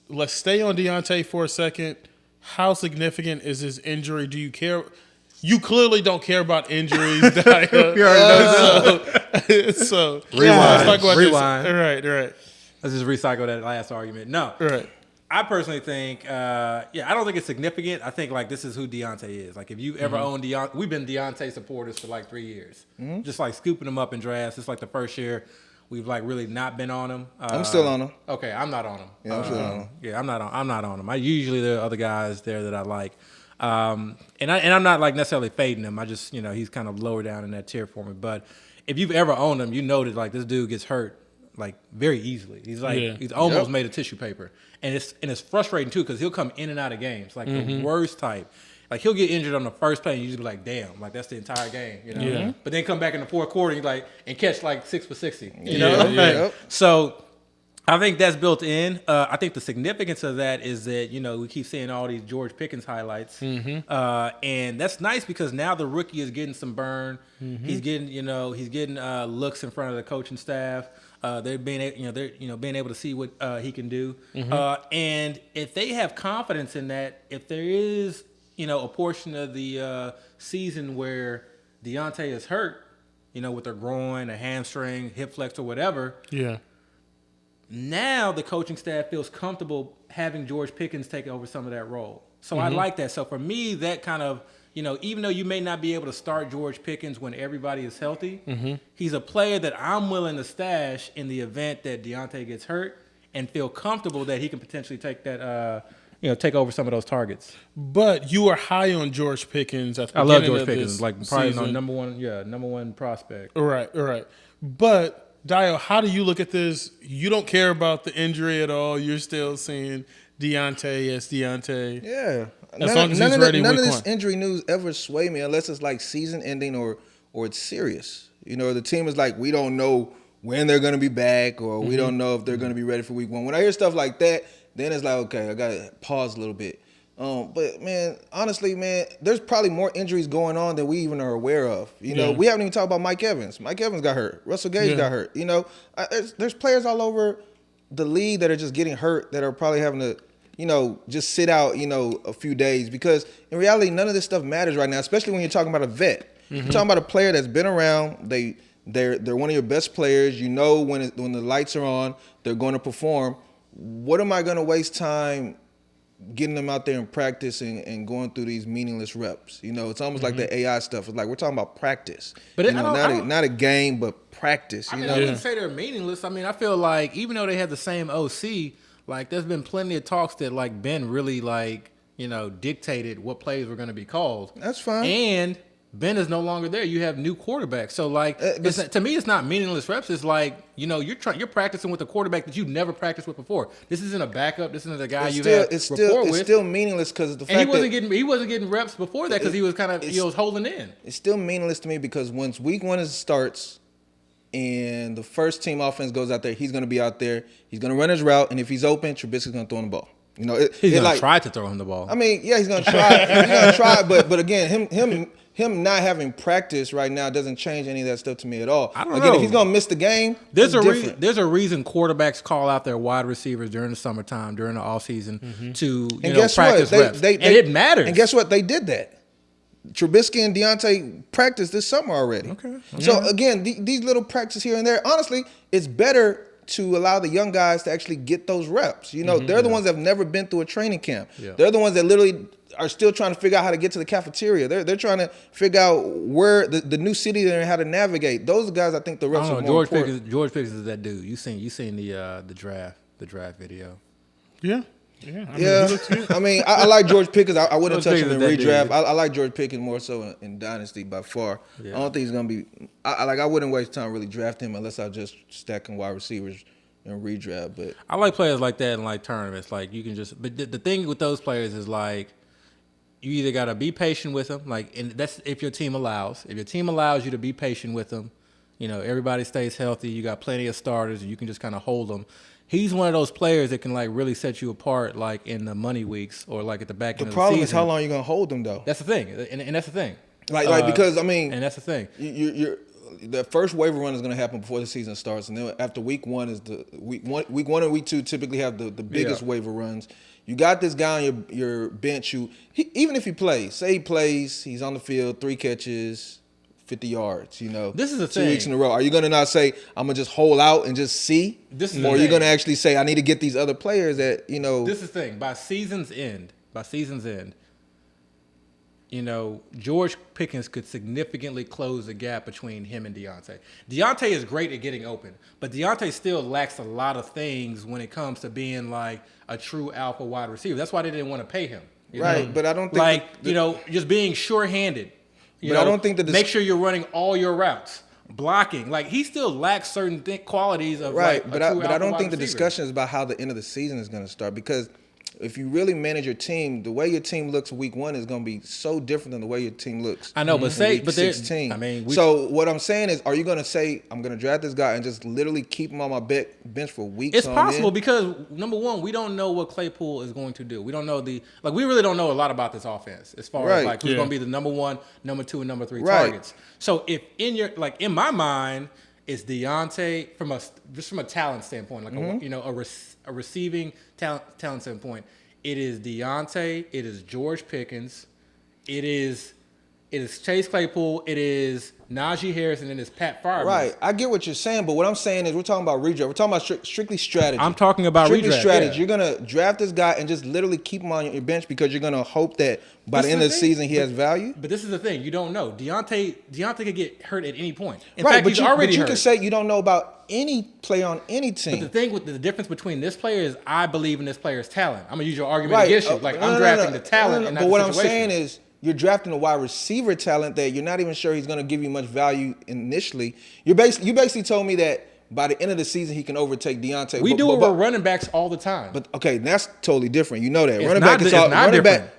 Let's stay on Dionte for a second. How significant is his injury? Do you care? You clearly don't care about injuries. So rewind. Let's talk about Rewind. This. All right. Let's just recycle that last argument. No. Right. I personally think, I don't think it's significant. I think, like, this is who Dionte is. Like, if you've ever owned Dionte, we've been Dionte supporters for, like, 3 years. Just, like, scooping him up in drafts. It's, like, the first year we've, like, really not been on him. I'm still on him. Okay, I'm not on him. Yeah, I'm still on him. Yeah, I'm not on him. Usually there are other guys there that I like. And I'm not, like, necessarily fading him. I just, he's kind of lower down in that tier for me. But if you've ever owned him, you know that, like, this dude gets hurt, like, very easily. He's like, he's almost made of tissue paper. And it's frustrating, too, because he'll come in and out of games, like the worst type. Like, he'll get injured on the first play, and you just be like, damn, like, that's the entire game, Yeah. But then come back in the fourth quarter and catch, like, 6 for 60, Yeah. So I think that's built in. I think the significance of that is that, we keep seeing all these George Pickens highlights. And that's nice because now the rookie is getting some burn. He's getting, looks in front of the coaching staff. They're being able to see what he can do. And if they have confidence in that, if there is, a portion of the season where Dionte is hurt, with their groin, a hamstring, hip flex, or whatever. Yeah. Now the coaching staff feels comfortable having George Pickens take over some of that role. So I like that. So for me, that kind of, even though you may not be able to start George Pickens when everybody is healthy, he's a player that I'm willing to stash in the event that Dionte gets hurt and feel comfortable that he can potentially take that, take over some of those targets. But you are high on George Pickens. I love George Pickens, like probably my number one prospect. Right. But Dio, how do you look at this? You don't care about the injury at all. You're still seeing Dionte as Dionte. Yeah. As long as he's ready none of week this 1. injury news ever sway me unless it's like season ending or it's serious. The team is like, we don't know when they're going to be back or we don't know if they're going to be ready for week 1. When I hear stuff like that, then it's like, okay, I got to pause a little bit. But, man, honestly, man, there's probably more injuries going on than we even are aware of. We haven't even talked about Mike Evans. Mike Evans got hurt. Russell Gage got hurt. There's players all over the league that are just getting hurt that are probably having to, just sit out, a few days. Because in reality, none of this stuff matters right now, especially when you're talking about a vet. You're talking about a player that's been around. They're one of your best players. When the lights are on, they're going to perform. What am I going to waste time getting them out there in practice and going through these meaningless reps? It's almost like the AI stuff. It's like we're talking about practice. But not a game, but practice. I wouldn't say they're meaningless. I feel like even though they have the same OC, like there's been plenty of talks that like Ben really like, dictated what plays were going to be called. That's fine. And Ben is no longer there. You have new quarterbacks. So like, to me, it's not meaningless reps. It's like, you're practicing with a quarterback that you've never practiced with before. This isn't a backup. This isn't a guy you have rapport with. It's still meaningless because the fact he wasn't getting reps before that because he was kind of was holding in. It's still meaningless to me because once week 1 starts and the first team offense goes out there, he's going to be out there. He's going to run his route, and if he's open, Trubisky's going to throw him the ball. You know, he's going to try to throw him the ball. I mean, yeah, he's going to try. He's going to try, but again, him not having practice right now doesn't change any of that stuff to me at all. I don't know. If he's going to miss the game, there's a reason quarterbacks call out their wide receivers during the summertime, during the offseason to practice reps. And it matters. And guess what? They did that. Trubisky and Dionte practiced this summer already. Okay. So again, these little practices here and there, honestly, it's better to allow the young guys to actually get those reps. You know, they're the ones that have never been through a training camp. Yeah. They're the ones that literally are still trying to figure out how to get to the cafeteria. They're trying to figure out where the new city they're in, how to navigate. Those guys, I think the reps are more important. George Pickens is that dude. You seen the draft video. Yeah. I mean, I like George Pickens. I wouldn't touch him in redraft. I like George Pickens more so in Dynasty by far. Yeah. I don't think he's gonna be. I wouldn't waste time really drafting him unless I just stacking wide receivers in redraft. But I like players like that in like tournaments. Like you can just. But the thing with those players is like you either gotta be patient with them. Like, and that's if your team allows. If your team allows you to be patient with them, you know everybody stays healthy. You got plenty of starters, and you can just kind of hold them. He's one of those players that can like really set you apart, like in the money weeks or like at the back end of the season. The problem is how long you're gonna hold them though. That's the thing, and that's the thing. Like because I mean, and that's the thing. You're the first waiver run is gonna happen before the season starts, and then after week one is the week one and week two typically have the biggest waiver runs. You got this guy on your bench who even if he plays, say he plays, he's on the field, 3 catches. 50 yards, you know. This is the 2 thing. weeks in a row. Are you going to not say, I'm going to just hold out and just see? Or are you going to actually say, I need to get these other players that, you know. This is the thing. By season's end, you know, George Pickens could significantly close the gap between him and Dionte. Dionte is great at getting open, but Dionte still lacks a lot of things when it comes to being like a true alpha wide receiver. That's why they didn't want to pay him. Right, but I don't think. Like, just being sure-handed. I don't think that make sure you're running all your routes, blocking. Like he still lacks certain qualities of right. Like but I don't think the discussion is about how the end of the season is going to start because if you really manage your team, the way your team looks week one is going to be so different than the way your team looks. I know, but 16. I mean, so what I'm saying is, are you going to say I'm going to draft this guy and just literally keep him on my bench for weeks? It's possible because number one, we don't know what Claypool is going to do. We don't know we really don't know a lot about this offense as far as like who's going to be the number 1, number 2, and number 3 targets. So if in my mind, it's Dionte from a talent standpoint, like a receiving talent standpoint. It is Dionte. It is George Pickens. It is Chase Claypool. It is Najee Harris, and then it's Pat Freiermuth. Right. I get what you're saying, but what I'm saying is we're talking about redraft. We're talking about strictly strategy. I'm talking about strictly redraft. strategy. Yeah. You're going to draft this guy and just literally keep him on your bench because you're going to hope that by the end of the season he has value? But this is the thing. You don't know. Deontay could get hurt at any point. In fact, he's already hurt. You can say you don't know about any player on any team. But the thing with the difference between this player is I believe in this player's talent. I'm going to use your argument against you. Like, I'm drafting the talent and not the situation. But what I'm saying is, you're drafting a wide receiver talent that you're not even sure he's going to give you much value initially. You basically told me that by the end of the season he can overtake Dionte. We do it with running backs all the time. But okay, that's totally different. You know that.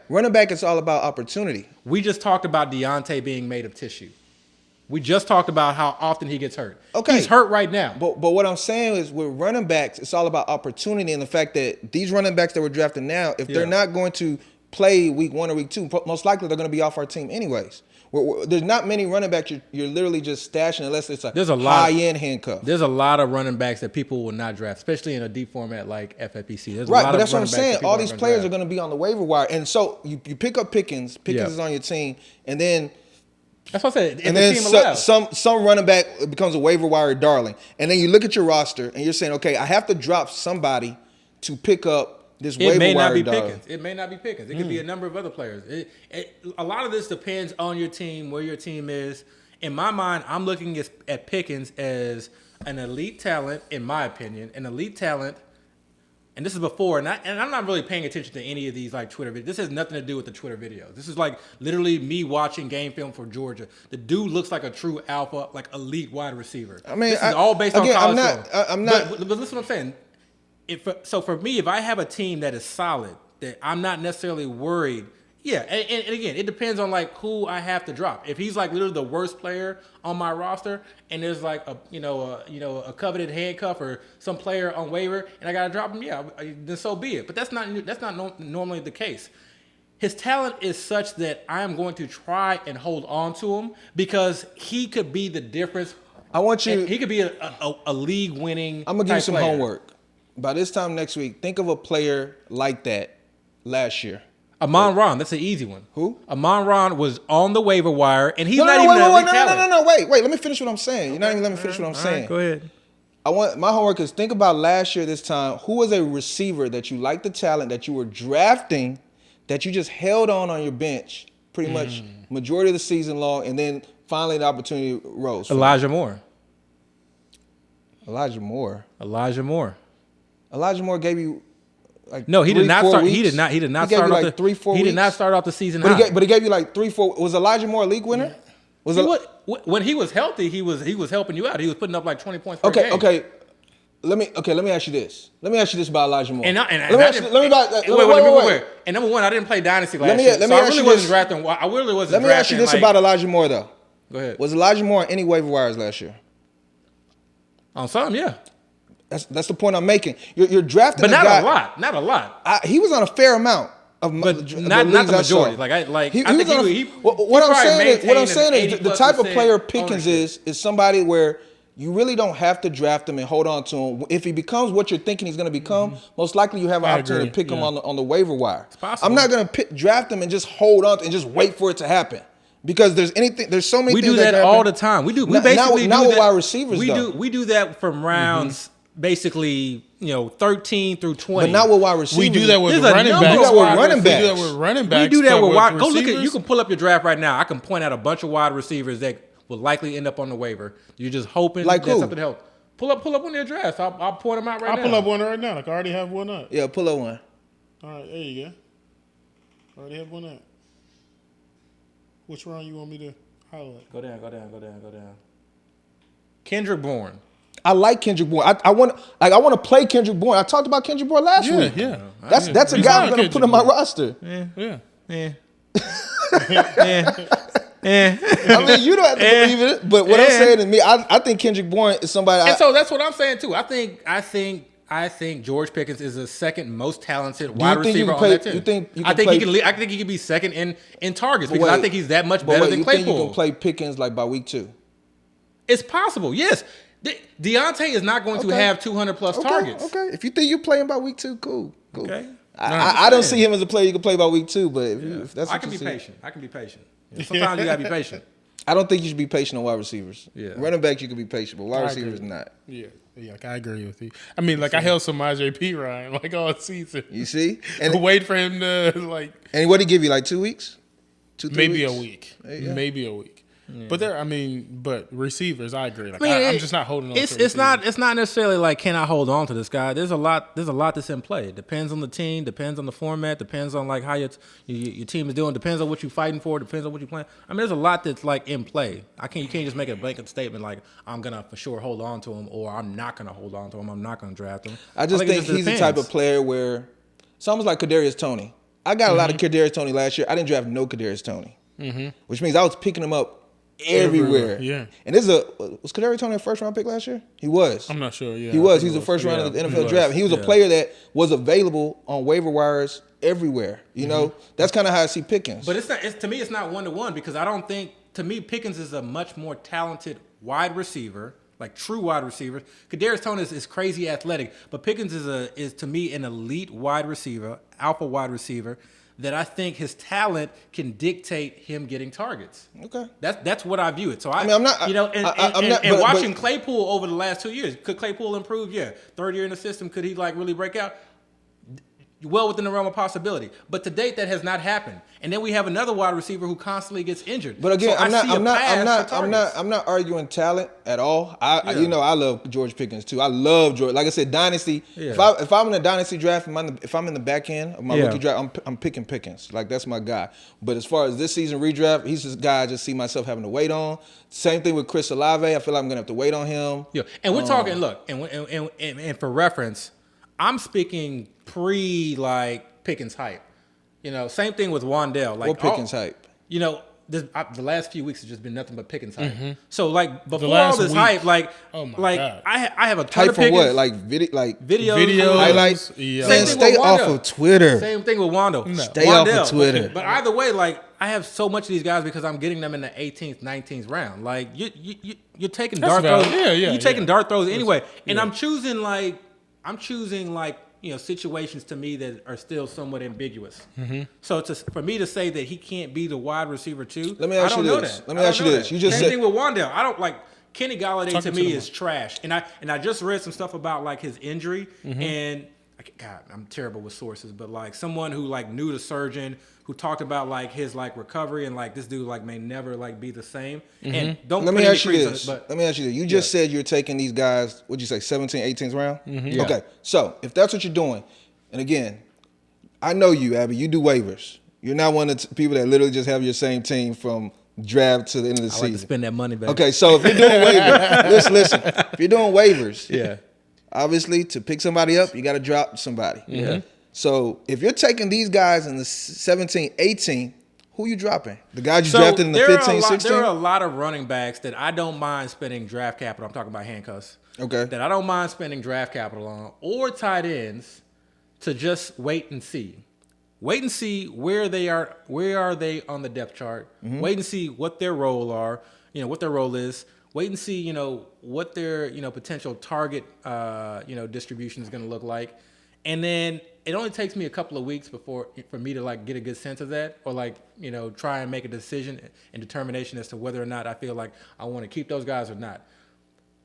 Running back is all about opportunity. We just talked about Dionte being made of tissue. We just talked about how often he gets hurt. Okay. He's hurt right now. But what I'm saying is with running backs, it's all about opportunity and the fact that these running backs that we're drafting now, if they're not going to play week 1 or week 2, most likely they're going to be off our team anyways. There's not many running backs you're literally just stashing unless it's a high-end handcuff. There's a lot of running backs that people will not draft, especially in a deep format like FFPC. There's right, but that's what I'm saying. All these players are going to be on the waiver wire. And so you pick up Pickens. Pickens is on your team. And then that's what I said. And then some running back becomes a waiver wire darling. And then you look at your roster and you're saying, okay, I have to drop somebody to pick up this waiver wire Pickens. It may not be Pickens. It could be a number of other players. A lot of this depends on your team, where your team is. In my mind, I'm looking at Pickens as an elite talent, in my opinion, an elite talent. And this is before, and I'm not really paying attention to any of these like Twitter videos. This has nothing to do with the Twitter videos. This is like literally me watching game film for Georgia. The dude looks like a true alpha, like elite wide receiver. I mean, this is all based on college film. I'm not. But listen what I'm saying. So for me, if I have a team that is solid, that I'm not necessarily worried Yeah, and again, it depends on like who I have to drop. If he's like literally the worst player on my roster, and there's like a coveted handcuff or some player on waiver, and I gotta drop him, yeah, then so be it. But that's not normally the case. His talent is such that I am going to try and hold on to him because he could be the difference. I want you. He could be a league winning. I'm gonna give you some player. homework. By this time next week, think of a player like that last year. Amon-Ra, that's an easy one. Who? Amon-Ra was on the waiver wire, and he's No, not even wait. Let me finish what I'm saying. You're not even letting me finish what I'm saying. Right, go ahead. My homework is think about last year this time. Who was a receiver that you liked the talent that you were drafting, that you just held on your bench pretty much majority of the season long, and then finally the opportunity rose. Elijah Moore. Elijah Moore gave you. Like no, he 3, did not 4 start. weeks. He did not. He did not he start gave off you like the 3, 4 He weeks. did not start off the season. But he gave you like 3, 4. Was Elijah Moore a league winner? When he was healthy, he was helping you out. He was putting up like 20 points per game. Okay. Let me ask you this. Let me ask you this about Elijah Moore. Wait. And number one, I didn't play Dynasty last year, so I really wasn't drafting. I really wasn't. Let me ask you this about Elijah Moore though. Go ahead. Was Elijah Moore on any waiver wires last year? On some, yeah. That's the point I'm making. You're drafting, but not a lot. Not a lot. He was on a fair amount of, but not the majority. What I'm saying is the type of player Pickens is somebody where you really don't have to draft him and hold on to him. If he becomes what you're thinking he's going to become, most likely you have an opportunity to pick him on the waiver wire. It's possible. I'm not going to draft him and just hold on and just wait for it to happen. Because there's so many. We things do that all the time. We basically not do with that. wide receivers. We do that from rounds basically 13 through 20. But not with wide receivers. We do that with running backs. We do that with running backs. We do that with running backs. We do that with wide. Go look at. You can pull up your draft right now. I can point out a bunch of wide receivers that will likely end up on the waiver. You're just hoping like that something helps. Pull up on their drafts. I'll point them out right now. I'll pull up one right now. Like I already have one up. Yeah, pull up one. All right, there you go. I already have one up. Which round you want me to highlight? Go down. Kendrick Bourne. I like Kendrick Bourne. I want to play Kendrick Bourne. I talked about Kendrick Bourne last week. Yeah. That's a guy I'm going to put on my roster. Yeah. I mean, you don't have to believe it, but what I'm saying is I think Kendrick Bourne is somebody. And so that's what I'm saying too. I think George Pickens is the second most talented wide receiver on that team. I think he can be second in targets because I think he's that much better than Claypool. You think you can play Pickens like by week 2? It's possible, yes. Dionte is not going to have 200 plus targets. Okay, if you think you're playing by week 2, cool. Okay. I don't see him as a player you can play by week 2, but if that's what I can be patient. Sometimes you gotta be patient. I don't think you should be patient on wide receivers. Yeah. Running backs you can be patient, but wide receivers not. Yeah, I agree with you. I mean, I held some IJP Ryan like all season. You see, and wait for him to like. And what did he give you? Like 2 weeks? 2-3 maybe weeks? a week. Maybe a week. Yeah. But receivers, I agree. I'm just not holding on. It's not necessarily like can I hold on to this guy. There's a lot that's in play. It depends on the team, depends on the format, depends on like how your team is doing, depends on what you're fighting for, depends on what you're playing. I mean, there's a lot that's like in play. You can't just make a blanket statement like I'm gonna for sure hold on to him or I'm not gonna hold on to him. I'm not gonna draft him. I think he's the type of player where it's almost like Kadarius Toney. I got a lot of Kadarius Toney last year. I didn't draft no Kadarius Toney, which means I was picking him up everywhere. Yeah. And was Kadarius Toney a first round pick last year? He was. I'm not sure. Yeah. He was. He was the first round of the NFL draft. He was a player that was available on waiver wires everywhere. You know, that's kind of how I see Pickens. But to me, it's not 1-to-1 because I don't think to me Pickens is a much more talented wide receiver, like true wide receiver. Kadarius Toney is crazy athletic, but Pickens is to me an elite wide receiver, alpha wide receiver. That I think his talent can dictate him getting targets. Okay, that's what I view it. So I'm not, watching Claypool over the last 2 years. Could Claypool improve? Yeah, third year in the system, could he like really break out? Well within the realm of possibility. But to date, that has not happened. And then we have another wide receiver who constantly gets injured. But again, I'm not arguing talent at all. I love George Pickens too. I love George. Like I said, Dynasty. Yeah. If I'm in a Dynasty draft, if I'm in the back end of my rookie draft, I'm picking Pickens. Like that's my guy. But as far as this season redraft, he's this guy I just see myself having to wait on. Same thing with Chris Olave. I feel like I'm gonna have to wait on him. Yeah, and we're talking. Look, and for reference, I'm speaking pre like Pickens hype. You know, same thing with Wandale. Like what Pickens hype? You know, the last few weeks has just been nothing but Pickens hype. So like before last all this week, hype, like God. I have a ton Hype of for Pickens. what? Like videos, highlights. Yeah. Same Man, thing stay with off Wandale. of Twitter. Same thing with Wando. No. Stay off of Twitter. But either way, like I have so much of these guys because I'm getting them in the 18th, 19th round. Like you're taking That's dart valid. throws. Yeah, You're taking dart throws anyway. And yeah. I'm choosing like you know, situations to me that are still somewhat ambiguous. So for me to say that he can't be the wide receiver too, Let me ask you this. Let me ask you this. You just Same said thing with Wandale. I don't like Kenny Galladay Talking to to me the is trash. And I just read some stuff about like his injury and God, I'm terrible with sources, but like someone who like knew the surgeon who talked about like his like recovery and like this dude like may never like be the same. And don't Let put me any ask you crease on this. it, but Let me ask you this. You just said you're taking these guys, what'd you say, 17th, 18th round? Yeah. Okay. So if that's what you're doing, and again, I know you, Abby, you do waivers. You're not one of the people that literally just have your same team from draft to the end of the I season. like to spend that money back. Okay, so if you're doing waivers, listen. If you're doing waivers, Yeah. obviously to pick somebody up, you got to drop somebody. Yeah. So if you're taking these guys in the 17, 18, who you dropping? The guys you drafted in the 15, 16? There are a lot of running backs that I don't mind spending draft capital. I'm talking about handcuffs. Okay. That I don't mind spending draft capital on, or tight ends to just wait and see. Wait and see where they are. Where are they on the depth chart? Wait and see what their role are. You know what their role is. Wait and see. You know what their potential target distribution is going to look like, and then it only takes me a couple of weeks for me to like get a good sense of that, or like try and make a decision and determination as to whether or not I feel like I want to keep those guys or not.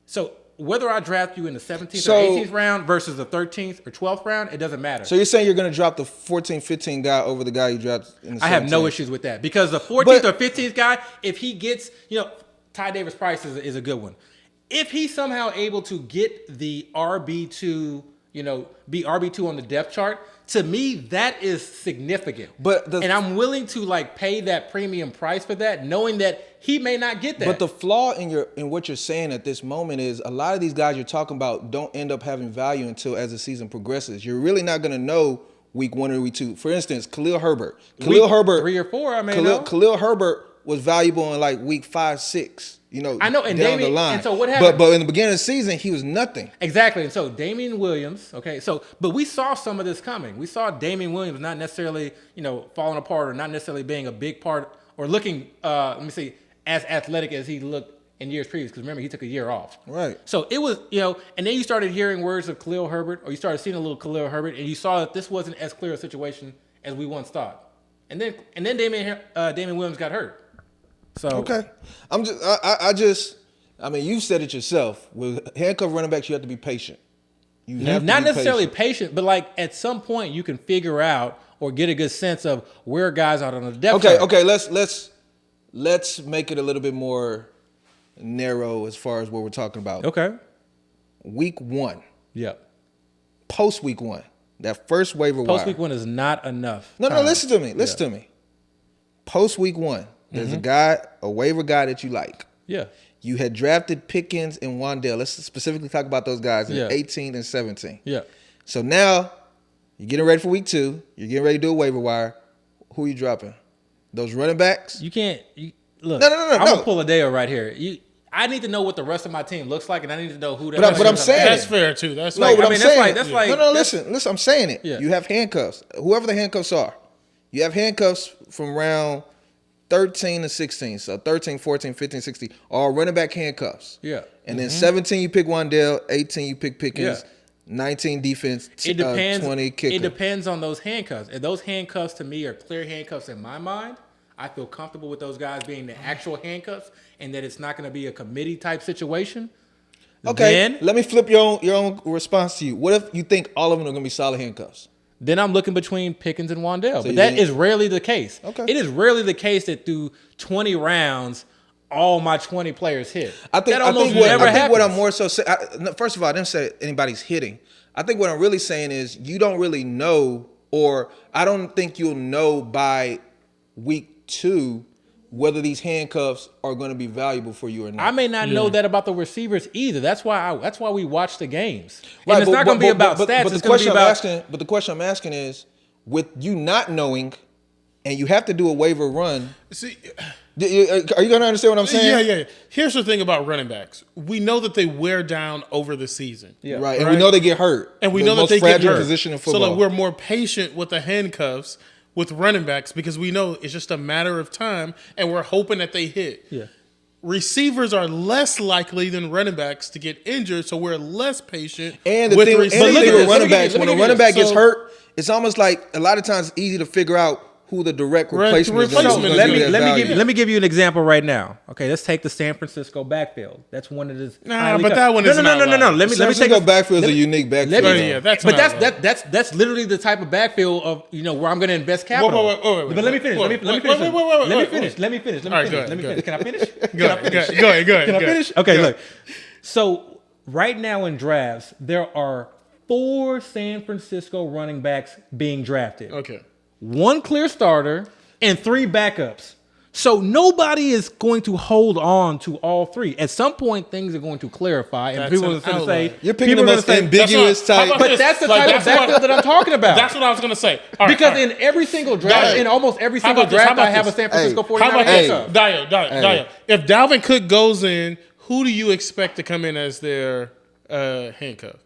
So whether I draft you in the 17th or 18th round versus the 13th or 12th round, it doesn't matter. So you're saying you're going to drop the 14, 15 guy over the guy you drafted in the 17th? I have no issues with that because the 14th or 15th guy, if he gets, Ty Davis Price is a good one. If he's somehow able to get the RB2, be RB2 on the depth chart, to me, that is significant. And I'm willing to like pay that premium price for that, knowing that he may not get that. But the flaw in what you're saying at this moment is a lot of these guys you're talking about don't end up having value until as the season progresses. You're really not going to know week 1 or week 2. For instance, Khalil Herbert. Week 3 or 4, I may know. Khalil Herbert was valuable in like week 5, 6. I know, and down Damien, the line. and so what happened? But in the beginning of the season, he was nothing. Exactly, and so Damian Williams. Okay, but we saw some of this coming. We saw Damian Williams not necessarily, falling apart or not necessarily being a big part or looking, as athletic as he looked in years previous. Because remember, he took a year off. Right. So it was, and then you started hearing words of Khalil Herbert, or you started seeing a little Khalil Herbert, and you saw that this wasn't as clear a situation as we once thought. And then Damian Williams got hurt. So okay, I mean, you've said it yourself. With handcuff running backs, you have to be patient. You have not to be necessarily patient, but like at some point you can figure out or get a good sense of where guys are on the depth chart. Okay. Let's make it a little bit more narrow as far as what we're talking about. Okay. Week 1. Yeah. Post week 1. That first waiver wire. Post week 1 is not enough. No, listen to me. Listen to me. Post week 1, there's a waiver guy that you like. Yeah. You had drafted Pickens and Wandale. Let's specifically talk about those guys in 18 and 17. Yeah. So now you're getting ready for week 2. You're getting ready to do a waiver wire. Who are you dropping? Those running backs? You can't look. No. I'm gonna pull a Dale right here. I need to know what the rest of my team looks like, and I need to know who that. But I'm saying that's fair too. That's no. like, But I'm saying that's like listen. I'm saying it. Yeah. You have handcuffs. Whoever the handcuffs are, you have handcuffs from round 13 to 16. So 13, 14, 15, 16 are running back handcuffs. Yeah. And then 17 you pick Wandale, 18 you pick Pickens, 19 defense, It depends. 20 kicker. It depends on those handcuffs. If those handcuffs to me are clear handcuffs in my mind, I feel comfortable with those guys being the actual handcuffs, and that it's not going to be a committee type situation. Okay. Then, let me flip your own response to you. What if you think all of them are going to be solid handcuffs? Then I'm looking between Pickens and Wandale. So but that is rarely the case. Okay. It is rarely the case that through 20 rounds, all my 20 players hit. I think what I'm more so saying, first of all, I didn't say anybody's hitting. I think what I'm really saying is you don't really know, or I don't think you'll know by week 2 whether these handcuffs are going to be valuable for you or not. I may not know that about the receivers either. That's why we watch the games. And Right, it's not going to be about stats. But it's going to be about. But the question I'm asking is, with you not knowing, and you have to do a waiver run. See, are you going to understand what I'm saying? Yeah. Here's the thing about running backs. We know that they wear down over the season. Yeah. Right. And we know they get hurt. And we know that they get hurt. Position in football. So like, we're more patient with the handcuffs with running backs because we know it's just a matter of time, and we're hoping that they hit. Yeah. Receivers are less likely than running backs to get injured, so we're less patient. And the with thing with running backs, when a running back gets hurt, it's almost like a lot of times it's easy to figure out who the direct replacement is. Let me give you an example right now. Okay, let's take the San Francisco backfield. That's one of the that one is no. Let me take backfield is a unique backfield. That's literally the type of backfield of where I'm going to invest capital. But let me finish. Let me finish. Can I finish? Go ahead. Can I finish? Okay, look. So right now in drafts, there are 4 San Francisco running backs being drafted. Okay. 1 clear starter and 3 backups. So nobody is going to hold on to all 3. At some point, things are going to clarify, and people are going to say, "You're picking the most ambiguous type." But that's the type of backfield that I'm talking about. That's what I was going to say. Because in every single draft, in almost every single draft, I have a San Francisco 49er handcuff. Dio. If Dalvin Cook goes in, who do you expect to come in as their handcuff?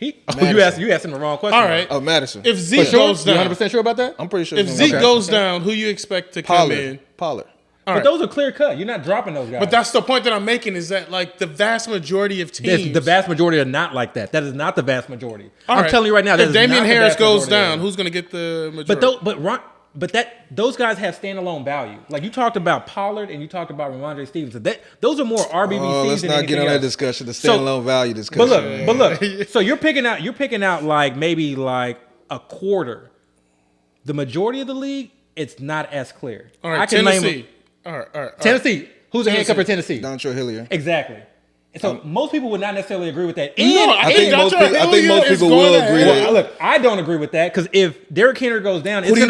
You asked him the wrong question. All right. Oh, Madison. If Zeke goes down, you 100% sure about that? I'm pretty sure. If Zeke goes down, who you expect to come in? Pollard. But those are clear cut. You're not dropping those guys. But that's the point that I'm making is that like the vast majority of teams, the vast majority are not like that. That is not the vast majority. I'm telling you right now. If Damian Harris goes down, who's going to get the majority? But those guys have standalone value. Like you talked about Pollard and you talked about Ramondre Stevenson. Those are more RBBCs. Let's not get on that discussion. The standalone value discussion. But look. So you're picking out like maybe like a quarter. The majority of the league, it's not as clear. All right, Tennessee. All right. Tennessee. Who's a handcuff for Tennessee? Dontrell Hilliard. Exactly. So most people would not necessarily agree with that. I think most people will agree with that. Look, I don't agree with that because if Derrick Henry goes down, it's going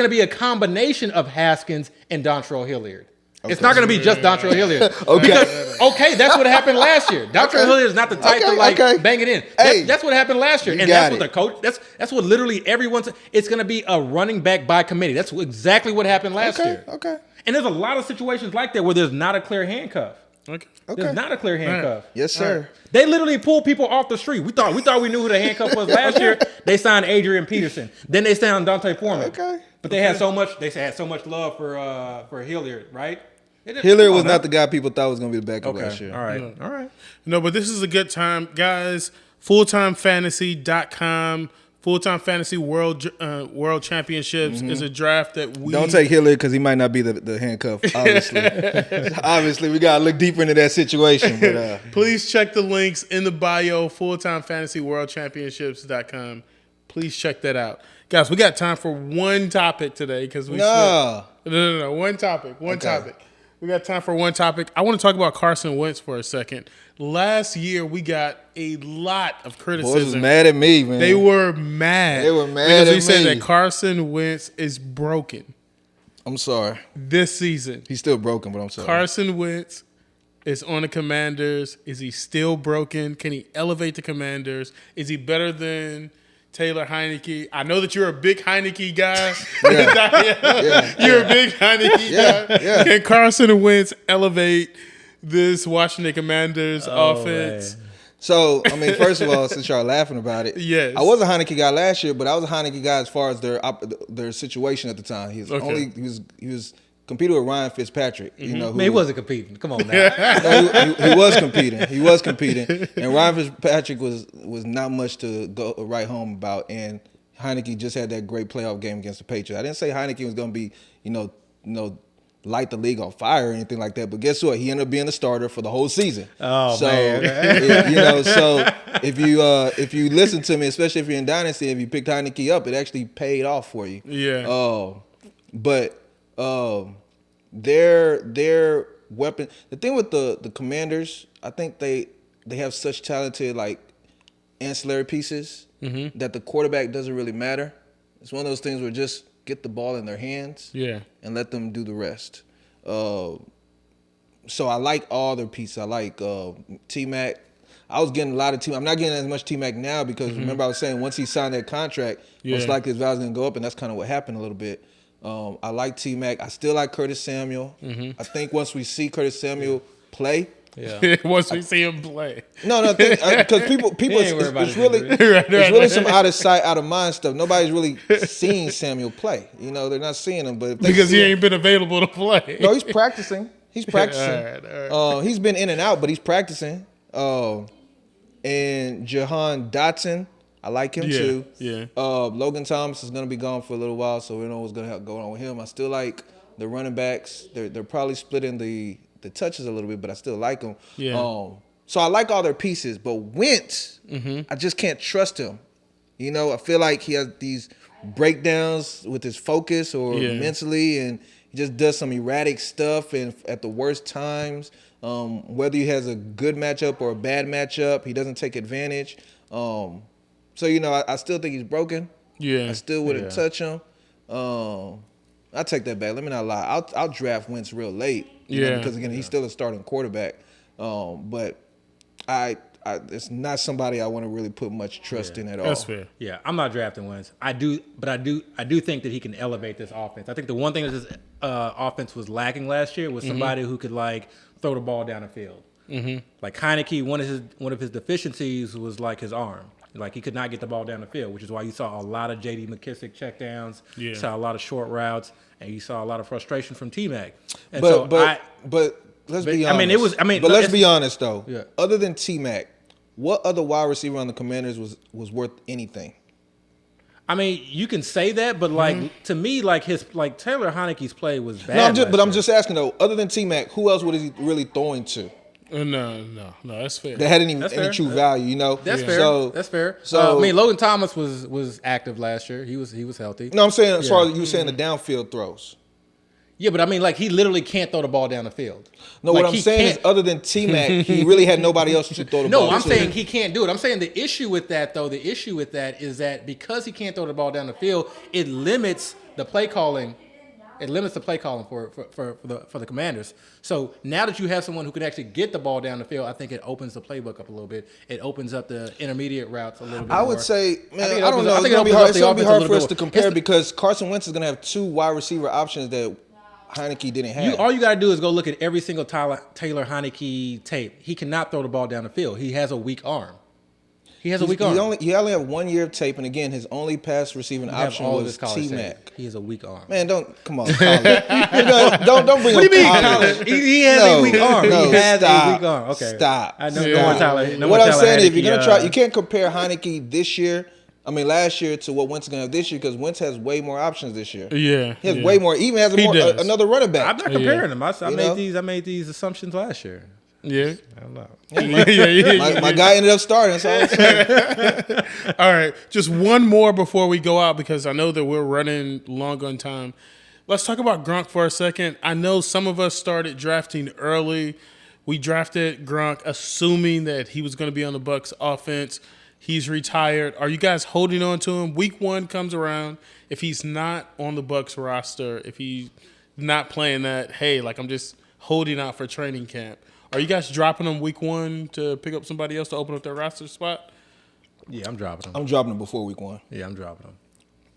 to be a combination of Haskins and Dontrell Hilliard. Okay. It's not going to be just Dontrell Hilliard. Okay, that's what happened last year. Dontrell Hilliard is not the type to bang it in. That's what happened last year, and that's what the coach. That's what literally everyone's. It's going to be a running back by committee. That's exactly what happened last year. Okay. And there's a lot of situations like that where there's not a clear handcuff. Okay. There's not a clear handcuff. Right. Yes, sir. Right. They literally pulled people off the street. We thought we knew who the handcuff was last year. They signed Adrian Peterson. Then they signed Dante Foreman. Okay. But they had so much. They had so much love for Hilliard, right? Hilliard was not the guy people thought was going to be the backup last year. All right. No, but this is a good time, guys. FulltimeFantasy.com. Full-Time Fantasy World Championships is a draft that we... Don't take Hilliard because he might not be the handcuff, obviously. Obviously, we got to look deeper into that situation. But, please check the links in the bio, FulltimeFantasyWorldChampionships.com. Please check that out. Guys, we got time for one topic today because we... No, one topic. We got time for one topic. I want to talk about Carson Wentz for a second. Last year, we got a lot of criticism. Boys was mad at me, man. They were mad. Because we said that Carson Wentz is broken. I'm sorry. This season. He's still broken, but I'm sorry. Carson Wentz is on the Commanders. Is he still broken? Can he elevate the Commanders? Is he better than Taylor Heineke? I know that you're a big Heineke guy. You're a big Heineke guy. Yeah. Can Carson Wentz elevate this Washington Commanders offense? Man. So, I mean, first of all, since y'all laughing about it, yes. I was a Heineke guy last year, but I was a Heineke guy as far as their situation at the time. He was competing with Ryan Fitzpatrick. Mm-hmm. You know, he wasn't competing. Come on now. he was competing. He was competing, and Ryan Fitzpatrick was not much to go write home about. And Heineke just had that great playoff game against the Patriots. I didn't say Heineke was going to be, light the league on fire or anything like that. But guess what? He ended up being the starter for the whole season. Man. So if you listen to me, especially if you're in Dynasty, if you picked Heineke up, it actually paid off for you. Yeah. But their weapon. The thing with the Commanders, I think they have such talented ancillary pieces that the quarterback doesn't really matter. It's one of those things where just get the ball in their hands and let them do the rest. So I like all their pieces. I like T-Mac. I was getting a lot of T-Mac. I'm not getting as much T-Mac now because remember I was saying once he signed that contract, most likely his value is going to go up, and that's kind of what happened a little bit. I like T-Mac. I still like Curtis Samuel. I think once we see Curtis Samuel play. Yeah. Once we see him play. No, because people, it's really some out of sight, out of mind stuff. Nobody's really seeing Samuel play. You know, they're not seeing him, but because he ain't been available to play. No, he's practicing. He's practicing. All right. He's been in and out, but he's practicing. And Jahan Dotson, I like him too. Yeah. Logan Thomas is going to be gone for a little while, so we know what's going to go on with him. I still like the running backs. They're probably splitting the touches a little bit, but I still like them. Yeah. So I like all their pieces, but Wentz, I just can't trust him. You know, I feel like he has these breakdowns with his focus or mentally, and he just does some erratic stuff and at the worst times. Whether he has a good matchup or a bad matchup, he doesn't take advantage. So, you know, I still think he's broken. Yeah. I still wouldn't touch him. I take that back. Let me not lie. I'll draft Wentz real late. You know, because again, he's still a starting quarterback. But it's not somebody I want to really put much trust in at all. That's fair. Yeah, I'm not drafting Wentz. I do think that he can elevate this offense. I think the one thing that this offense was lacking last year was somebody who could like throw the ball down the field. Like Heineke, one of his deficiencies was like his arm. Like he could not get the ball down the field, which is why you saw a lot of J.D. McKissick checkdowns. You saw a lot of short routes, and you saw a lot of frustration from T-Mac. And but let's be honest. But let's be honest though. Yeah. Other than T-Mac, what other wide receiver on the Commanders was worth anything? I mean, you can say that, but like to me, like Taylor Heineke's play was bad. No, I'm just asking though. Other than T-Mac, who else was he really throwing to? No, that's fair. That had any true value, you know. That's fair. That's fair. So I mean, Logan Thomas was active last year. He was healthy. No, I'm saying as far as you were saying the downfield throws. Yeah, but I mean, like he literally can't throw the ball down the field. No, like, what I'm saying is, other than T-Mac, he really had nobody else to throw the ball. No, I'm saying he can't do it. I'm saying the issue with that, though, is that because he can't throw the ball down the field, it limits the play calling. It limits the play calling for the Commanders. So now that you have someone who can actually get the ball down the field, I think it opens the playbook up a little bit. It opens up the intermediate routes a little bit. I would say, man, I don't know. It's going to be hard for us to compare because Carson Wentz is going to have two wide receiver options that Heineke didn't have. All you got to do is go look at every single Taylor Heineke tape. He cannot throw the ball down the field. He has a weak arm. He only have 1 year of tape, and again, his only pass receiving option was T-Mac. He has a weak arm. Man, come on, college. don't bring up college. He has a weak arm. He has a weak arm. Okay, stop. I know. What I'm saying is, if you're gonna try, you can't compare Heineke last year to what Wentz is gonna have this year because Wentz has way more options this year. Yeah, he has way more. Even has another running back. I'm not comparing them. I made these assumptions last year. Yeah. I don't know. My guy ended up starting. That's all I'm saying. All right. Just one more before we go out because I know that we're running long on time. Let's talk about Gronk for a second. I know some of us started drafting early. We drafted Gronk assuming that he was going to be on the Bucs offense. He's retired. Are you guys holding on to him? Week 1 comes around. If he's not on the Bucs roster, if he's not playing that, hey, like I'm just holding out for training camp. Are you guys dropping them week 1 to pick up somebody else to open up their roster spot? Yeah, I'm dropping them. I'm dropping them before week 1. Yeah, I'm dropping them.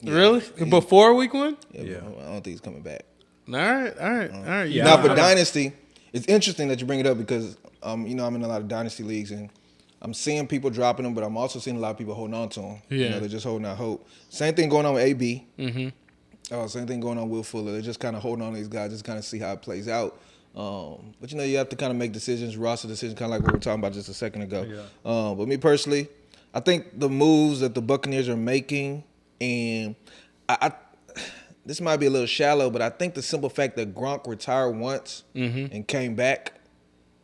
Yeah. Really? Yeah. Before week 1? Yeah. I don't think he's coming back. All right. Yeah. Now for Dynasty, it's interesting that you bring it up because I'm in a lot of Dynasty leagues and I'm seeing people dropping them, but I'm also seeing a lot of people holding on to them. Yeah. They're just holding out hope. Same thing going on with AB. Same thing going on with Will Fuller. They're just kind of holding on to these guys, just kind of see how it plays out. But you have to kind of make decisions, roster decisions, kind of like what we were talking about just a second ago. Yeah. But me personally, I think the moves that the Buccaneers are making, and I this might be a little shallow, but I think the simple fact that Gronk retired once and came back,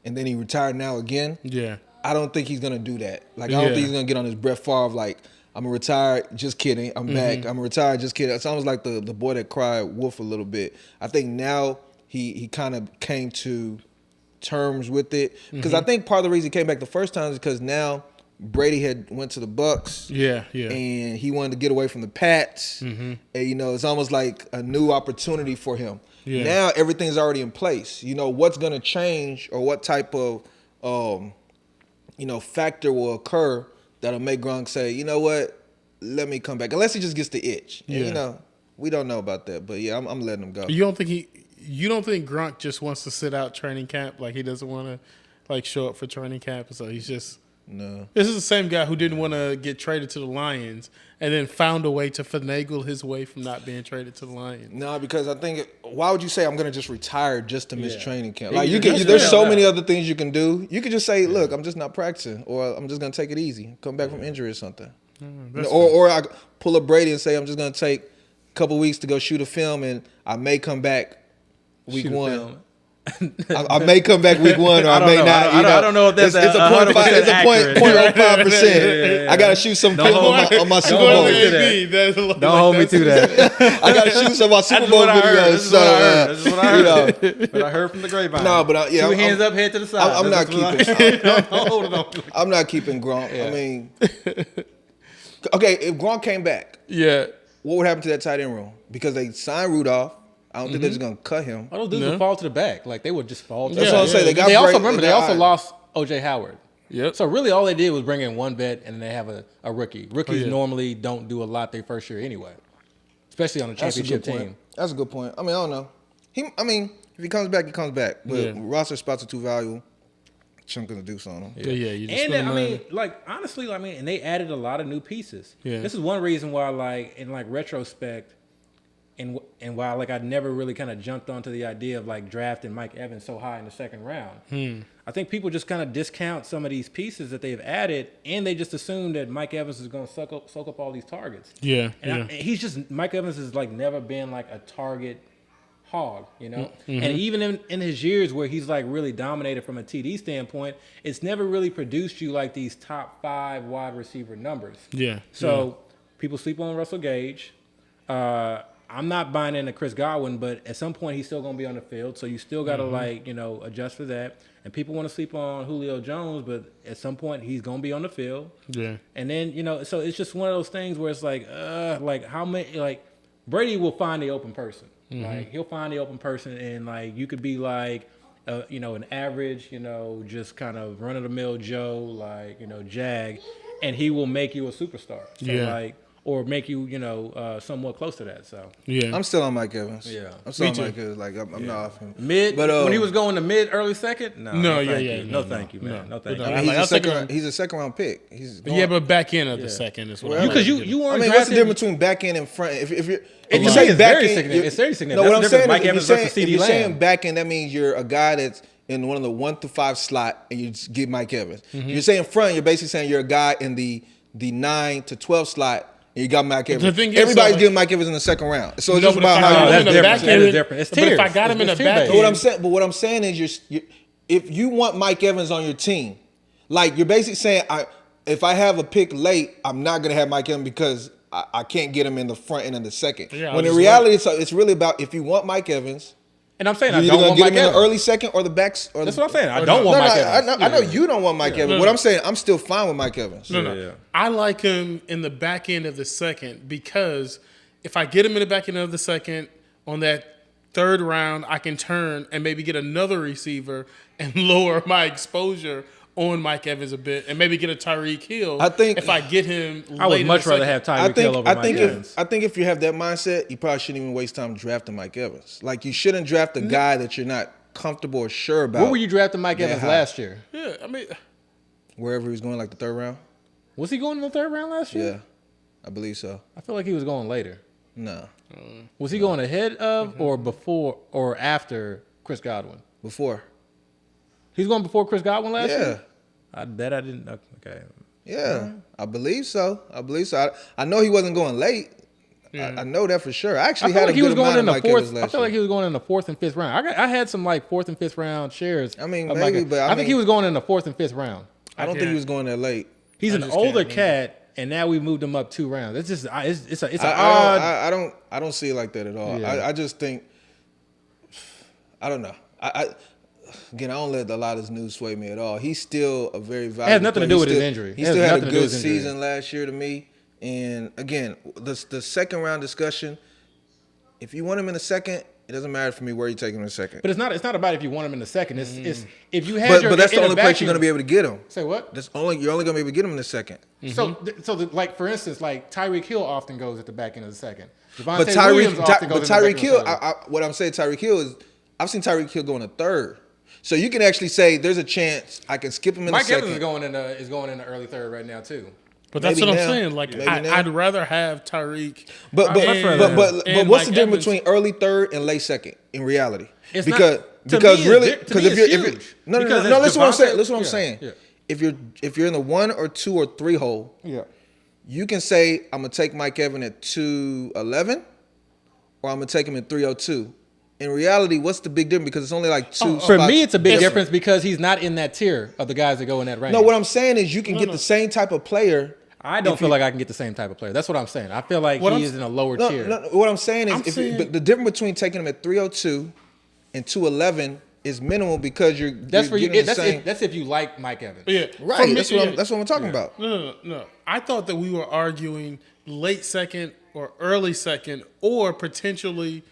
and then he retired now again. Yeah, I don't think he's gonna do that. Like I don't think he's gonna get on his Brett Favre like I'm gonna retire. Just kidding. I'm back. I'm retired. Just kidding. It's almost like the boy that cried wolf a little bit. I think now. He kind of came to terms with it because I think part of the reason he came back the first time is because now Brady had went to the Bucs, and he wanted to get away from the Pats, and it's almost like a new opportunity for him. Yeah. Now everything's already in place. What's going to change or what type of factor will occur that'll make Gronk say, you know what, let me come back. Unless he just gets the itch. And, we don't know about that. But, yeah, I'm letting him go. You don't think Gronk just wants to sit out training camp? Like, he doesn't want to, like, show up for training camp? So he's just... No. This is the same guy who didn't want to get traded to the Lions and then found a way to finagle his way from not being traded to the Lions. No, because I think why would you say I'm going to just retire just to miss training camp? Like there's so many other things you can do. You could just say, look, I'm just not practicing, or I'm just going to take it easy, come back from injury or something. Or I pull up Brady and say I'm just going to take a couple weeks to go shoot a film, and I may come back week 1. I may come back week 1, or I may not. I don't know if that's it's a 0.05%. I gotta shoot some film on my Super Bowl. Don't hold me to that. I gotta shoot some of my Super Bowl videos. This is what I heard. But I heard from the grapevine. No, but 2 hands up, head to the side. I'm not keeping. I'm not keeping Gronk. Yeah. I mean, okay, if Gronk came back, what would happen to that tight end room? Because they signed Rudolph. I don't think they're just gonna cut him. All those dudes would fall to the back. Like, they would just fall to the back. back. That's what I'm saying. They also lost O.J. Howard. Yep. So really all they did was bring in one vet, and they have a rookie. Rookies normally don't do a lot their first year anyway, especially on a championship team. That's a good point. I mean, I don't know. If he comes back, he comes back. But roster spots are too valuable. I'm gonna do something. You just and I mean, like, honestly, and they added a lot of new pieces. Yeah. This is one reason why, like, in like retrospect, and while like I never really kind of jumped onto the idea of like drafting Mike Evans so high in the second round. I think people just kind of discount some of these pieces that they've added, and they just assume that Mike Evans is going to soak up all these targets. Mike Evans has like never been like a target hog, And even in his years where he's like really dominated from a TD standpoint, it's never really produced you like these top 5 wide receiver numbers. So people sleep on Russell Gage. I'm not buying into Chris Godwin, but at some point he's still going to be on the field, so you still got to adjust for that. And people want to sleep on Julio Jones, but at some point he's going to be on the field. Yeah. And then so it's just one of those things where it's like how many Brady will find the open person. Like he'll find the open person, and like you could be like an average just kind of run of the mill Joe Jag, and he will make you a superstar. So or make you, somewhat close to that. So I'm still on Mike Evans. Yeah, I'm still on Mike Evans. Like I'm not off him. Mid, but when he was going to mid, early second, no, thank you, man. I mean, he's a second round pick. But back end of the second is what because you weren't. I mean, what's the difference between back end and front? If you say back end, it's very significant. No, what I'm saying Mike Evans versus CeeDee Lamb. If you're saying back end, that means you're a guy that's in one of the 1 through 5 slot, and you just get Mike Evans. You're saying front, you're basically saying you're a guy in the 9 to 12 slot. You got Mike Evans. Everybody's getting Mike Evans in the second round. So it's just about how that's different. That is different. It's tiers. But if I got him in the back end. But what I'm saying is, if you want Mike Evans on your team, like you're basically saying, if I have a pick late, I'm not going to have Mike Evans because I can't get him in the front end of the second. When in reality, it's really about if you want Mike Evans. And I'm saying I don't want Mike Evans. In the early second or the backs. That's what I'm saying. I don't want Mike Evans. I know you don't want Mike Evans. What I'm saying, I'm still fine with Mike Evans. No. I like him in the back end of the second because if I get him in the back end of the second on that third round, I can turn and maybe get another receiver and lower my exposure on Mike Evans a bit and maybe get a Tyreek Hill. I think if I get him late I would much rather have Tyreek Hill over Mike Evans. I think if you have that mindset, you probably shouldn't even waste time drafting Mike Evans. Like you shouldn't draft a guy that you're not comfortable or sure about. Where were you drafting Mike Evans last year? Yeah, I mean wherever he was going, like the third round. Was he going in the third round last year? Yeah, I believe so. I feel like he was going later. No. Was he going ahead of or before or after Chris Godwin? Before. He's going before Chris Godwin last year? Yeah. I bet I didn't. Okay. Yeah, I believe so. I know he wasn't going late. Yeah. I know that for sure. I actually had a good amount of Mike Evans last year. I feel like he was going in the 4th and 5th round. I had some like 4th and 5th round shares. I mean, maybe, but I think he was going in the 4th and 5th round. I don't think he was going that late. He's an older cat, and now we moved him up 2 rounds. It's just it's an odd. I don't see it like that at all. Yeah. I just think I don't know. Again, I don't let a lot of this news sway me at all. He's still a very valuable player. It has nothing to do with his injury. He still had a good season last year to me. And again, the second round discussion, if you want him in the second, It doesn't matter for me where you take him in the second. But it's not about if you want him in the second. It's if you have but that's the only place you're going to be able to get him. Say what? You're only going to be able to get him in the second. Mm-hmm. So like for instance, like Tyreek Hill often goes at the back end of the second. But Tyreek Hill, what I'm saying, Tyreek Hill is I've seen Tyreek Hill go in the third. So you can actually say there's a chance I can skip him in the second. Mike Evans is going in the early third right now too. But that's what I'm saying. Like I'd rather have Tyreek. But what's the difference between early third and late second in reality? Because if you're no, listen what I'm saying. Listen what I'm saying. Yeah. If you're in the 1 or 2 or 3 hole, you can say I'm gonna take Mike Evans at 211, or I'm gonna take him at 302. In reality, what's the big difference? Because it's only like 2 spots. For me, it's a big difference because he's not in that tier of the guys that go in that range. No, what I'm saying is you can get the same type of player. I don't feel like I can get the same type of player. That's what I'm saying. I feel like he is in a lower tier. No, what I'm saying is the difference between taking him at 302 and 211 is minimal because that's if you like Mike Evans. Yeah, right. That's what I'm talking about. No. I thought that we were arguing late second or early second or potentially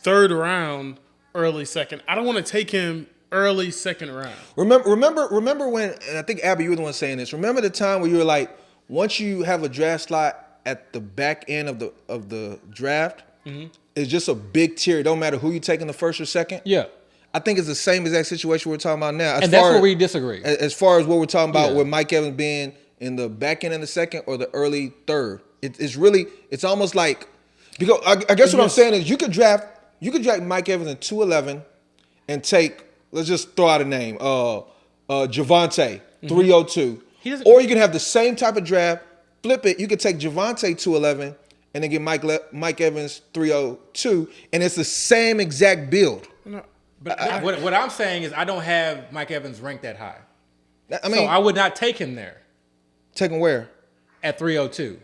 third round, early second. I don't want to take him early second round. Remember when, and I think Abby, you were the one saying this. Remember the time where you were like, once you have a draft slot at the back end of the draft, it's just a big tier. It don't matter who you take in the first or second. Yeah. I think it's the same exact situation we're talking about now. And that's where we disagree. As far as what we're talking about with Mike Evans being in the back end of the second or the early third. It's almost like, because I guess what I'm saying is you could draft Mike Evans in 211 and take, let's just throw out a name, Javonte, 302. Or you can have the same type of draft, flip it, you could take Javonte 211 and then get Mike Evans 302, and it's the same exact build. No, but what I'm saying is I don't have Mike Evans ranked that high. So I would not take him there. Take him where? At 302.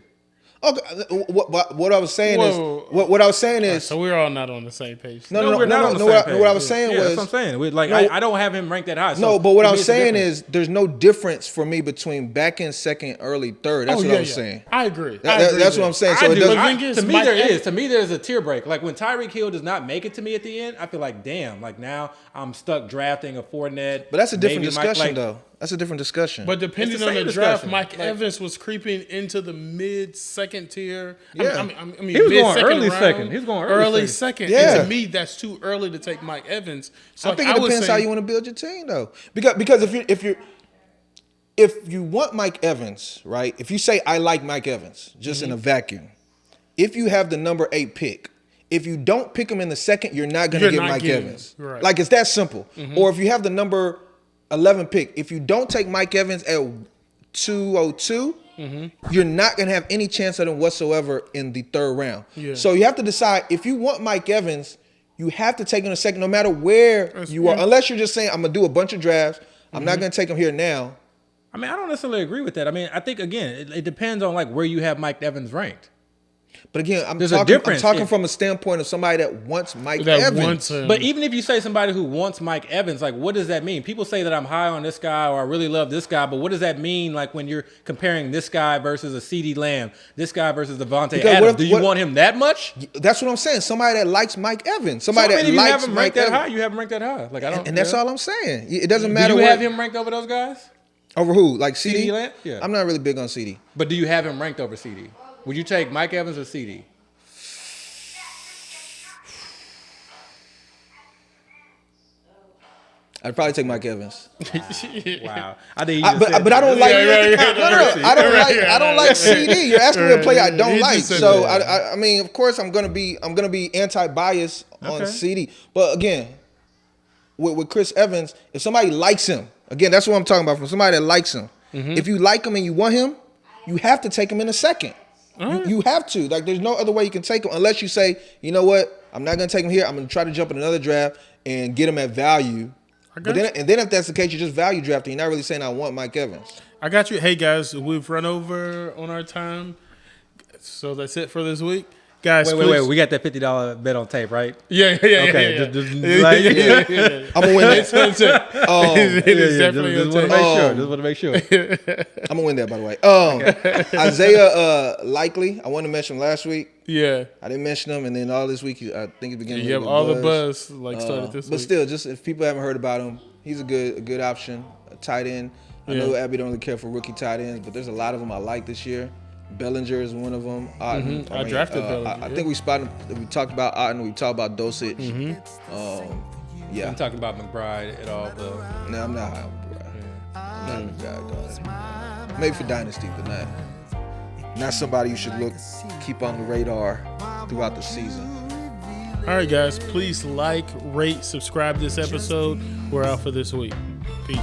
Okay, what I was saying is what I was saying is. So we're all not on the same page. No, we're not on the same page. What I was saying was. That's what I'm saying. I don't have him ranked that high. No, but what I was saying is there's no difference for me between back end, second, early, third. That's what I was saying. I agree. That's what I'm saying. So to me, there is. To me, there's a tier break. Like when Tyreek Hill does not make it to me at the end, I feel like, damn, like now I'm stuck drafting a Fournette. But that's a different discussion, though. That's a different discussion. But depending on the draft, Mike Evans was creeping into the mid-second tier. Yeah. I mean, he was going early second. He was going early second. Yeah. And to me, that's too early to take Mike Evans. So I think it depends how you want to build your team, though. Because if you want Mike Evans, right? If you say I like Mike Evans, just in a vacuum, if you have the number 8 pick, if you don't pick him in the second, you're not going to get Mike Evans. Right. Like it's that simple. Or if you have the number 11 pick, if you don't take Mike Evans at 202, you're not going to have any chance of him whatsoever in the third round. Yeah. So you have to decide, if you want Mike Evans, you have to take him in a second, no matter where you are. Unless you're just saying, I'm going to do a bunch of drafts. I'm not going to take him here now. I mean, I don't necessarily agree with that. I mean, I think, again, it depends on like where you have Mike Evans ranked. But again, I'm talking from a standpoint of somebody that wants Mike Evans. But even if you say somebody who wants Mike Evans, like what does that mean? People say that I'm high on this guy or I really love this guy, but what does that mean like when you're comparing this guy versus a Ceedee Lamb, this guy versus Devontae Adams? Do you want him that much? That's what I'm saying. Somebody that likes Mike Evans. Somebody that likes Mike Evans. High, you have him ranked that high. Like I don't. And that's all I'm saying. It doesn't matter. Do you have him ranked over those guys? Over who? Like Ceedee? Lamb? Yeah. I'm not really big on Ceedee. But do you have him ranked over Ceedee? Would you take Mike Evans or Ceedee? I'd probably take Mike Evans. Wow. But I don't like. I don't like Ceedee. You're asking me a player I don't like. So I mean, of course, I'm gonna be anti-biased on Ceedee. But again, with Chris Evans, if somebody likes him, again, that's what I'm talking about. From somebody that likes him, if you like him and you want him, you have to take him in a second. You have to. Like, there's no other way you can take him unless you say, you know what, I'm not gonna take him here. I'm gonna try to jump in another draft and get him at value. But then if that's the case, you're just value drafting. You're not really saying I want Mike Evans. I got you. Hey, guys, we've run over on our time. So that's it for this week. Guys, wait. We got that $50 bet on tape, right? Yeah. Okay, Yeah. just like, I'm gonna win that. It is definitely just want to make sure. Just want to make sure. I'm gonna win that, by the way. Isaiah Likely, I wanted to mention him last week. Yeah. I didn't mention him, and then all this week, I think it's beginning. You have all the buzz started this week. But still, just if people haven't heard about him, he's a good option, a tight end. I know Abby don't really care for rookie tight ends, but there's a lot of them I like this year. Bellinger is one of them. Otten, I drafted Bellinger. I think we talked about Otten. We talked about Dosage. Yeah. I'm talking about McBride at all, though. No, I'm not high on McBride. I'm not a guy, dog. Maybe for Dynasty, but not somebody you should keep on the radar throughout the season. All right, guys. Please like, rate, subscribe this episode. We're out for this week. Peace.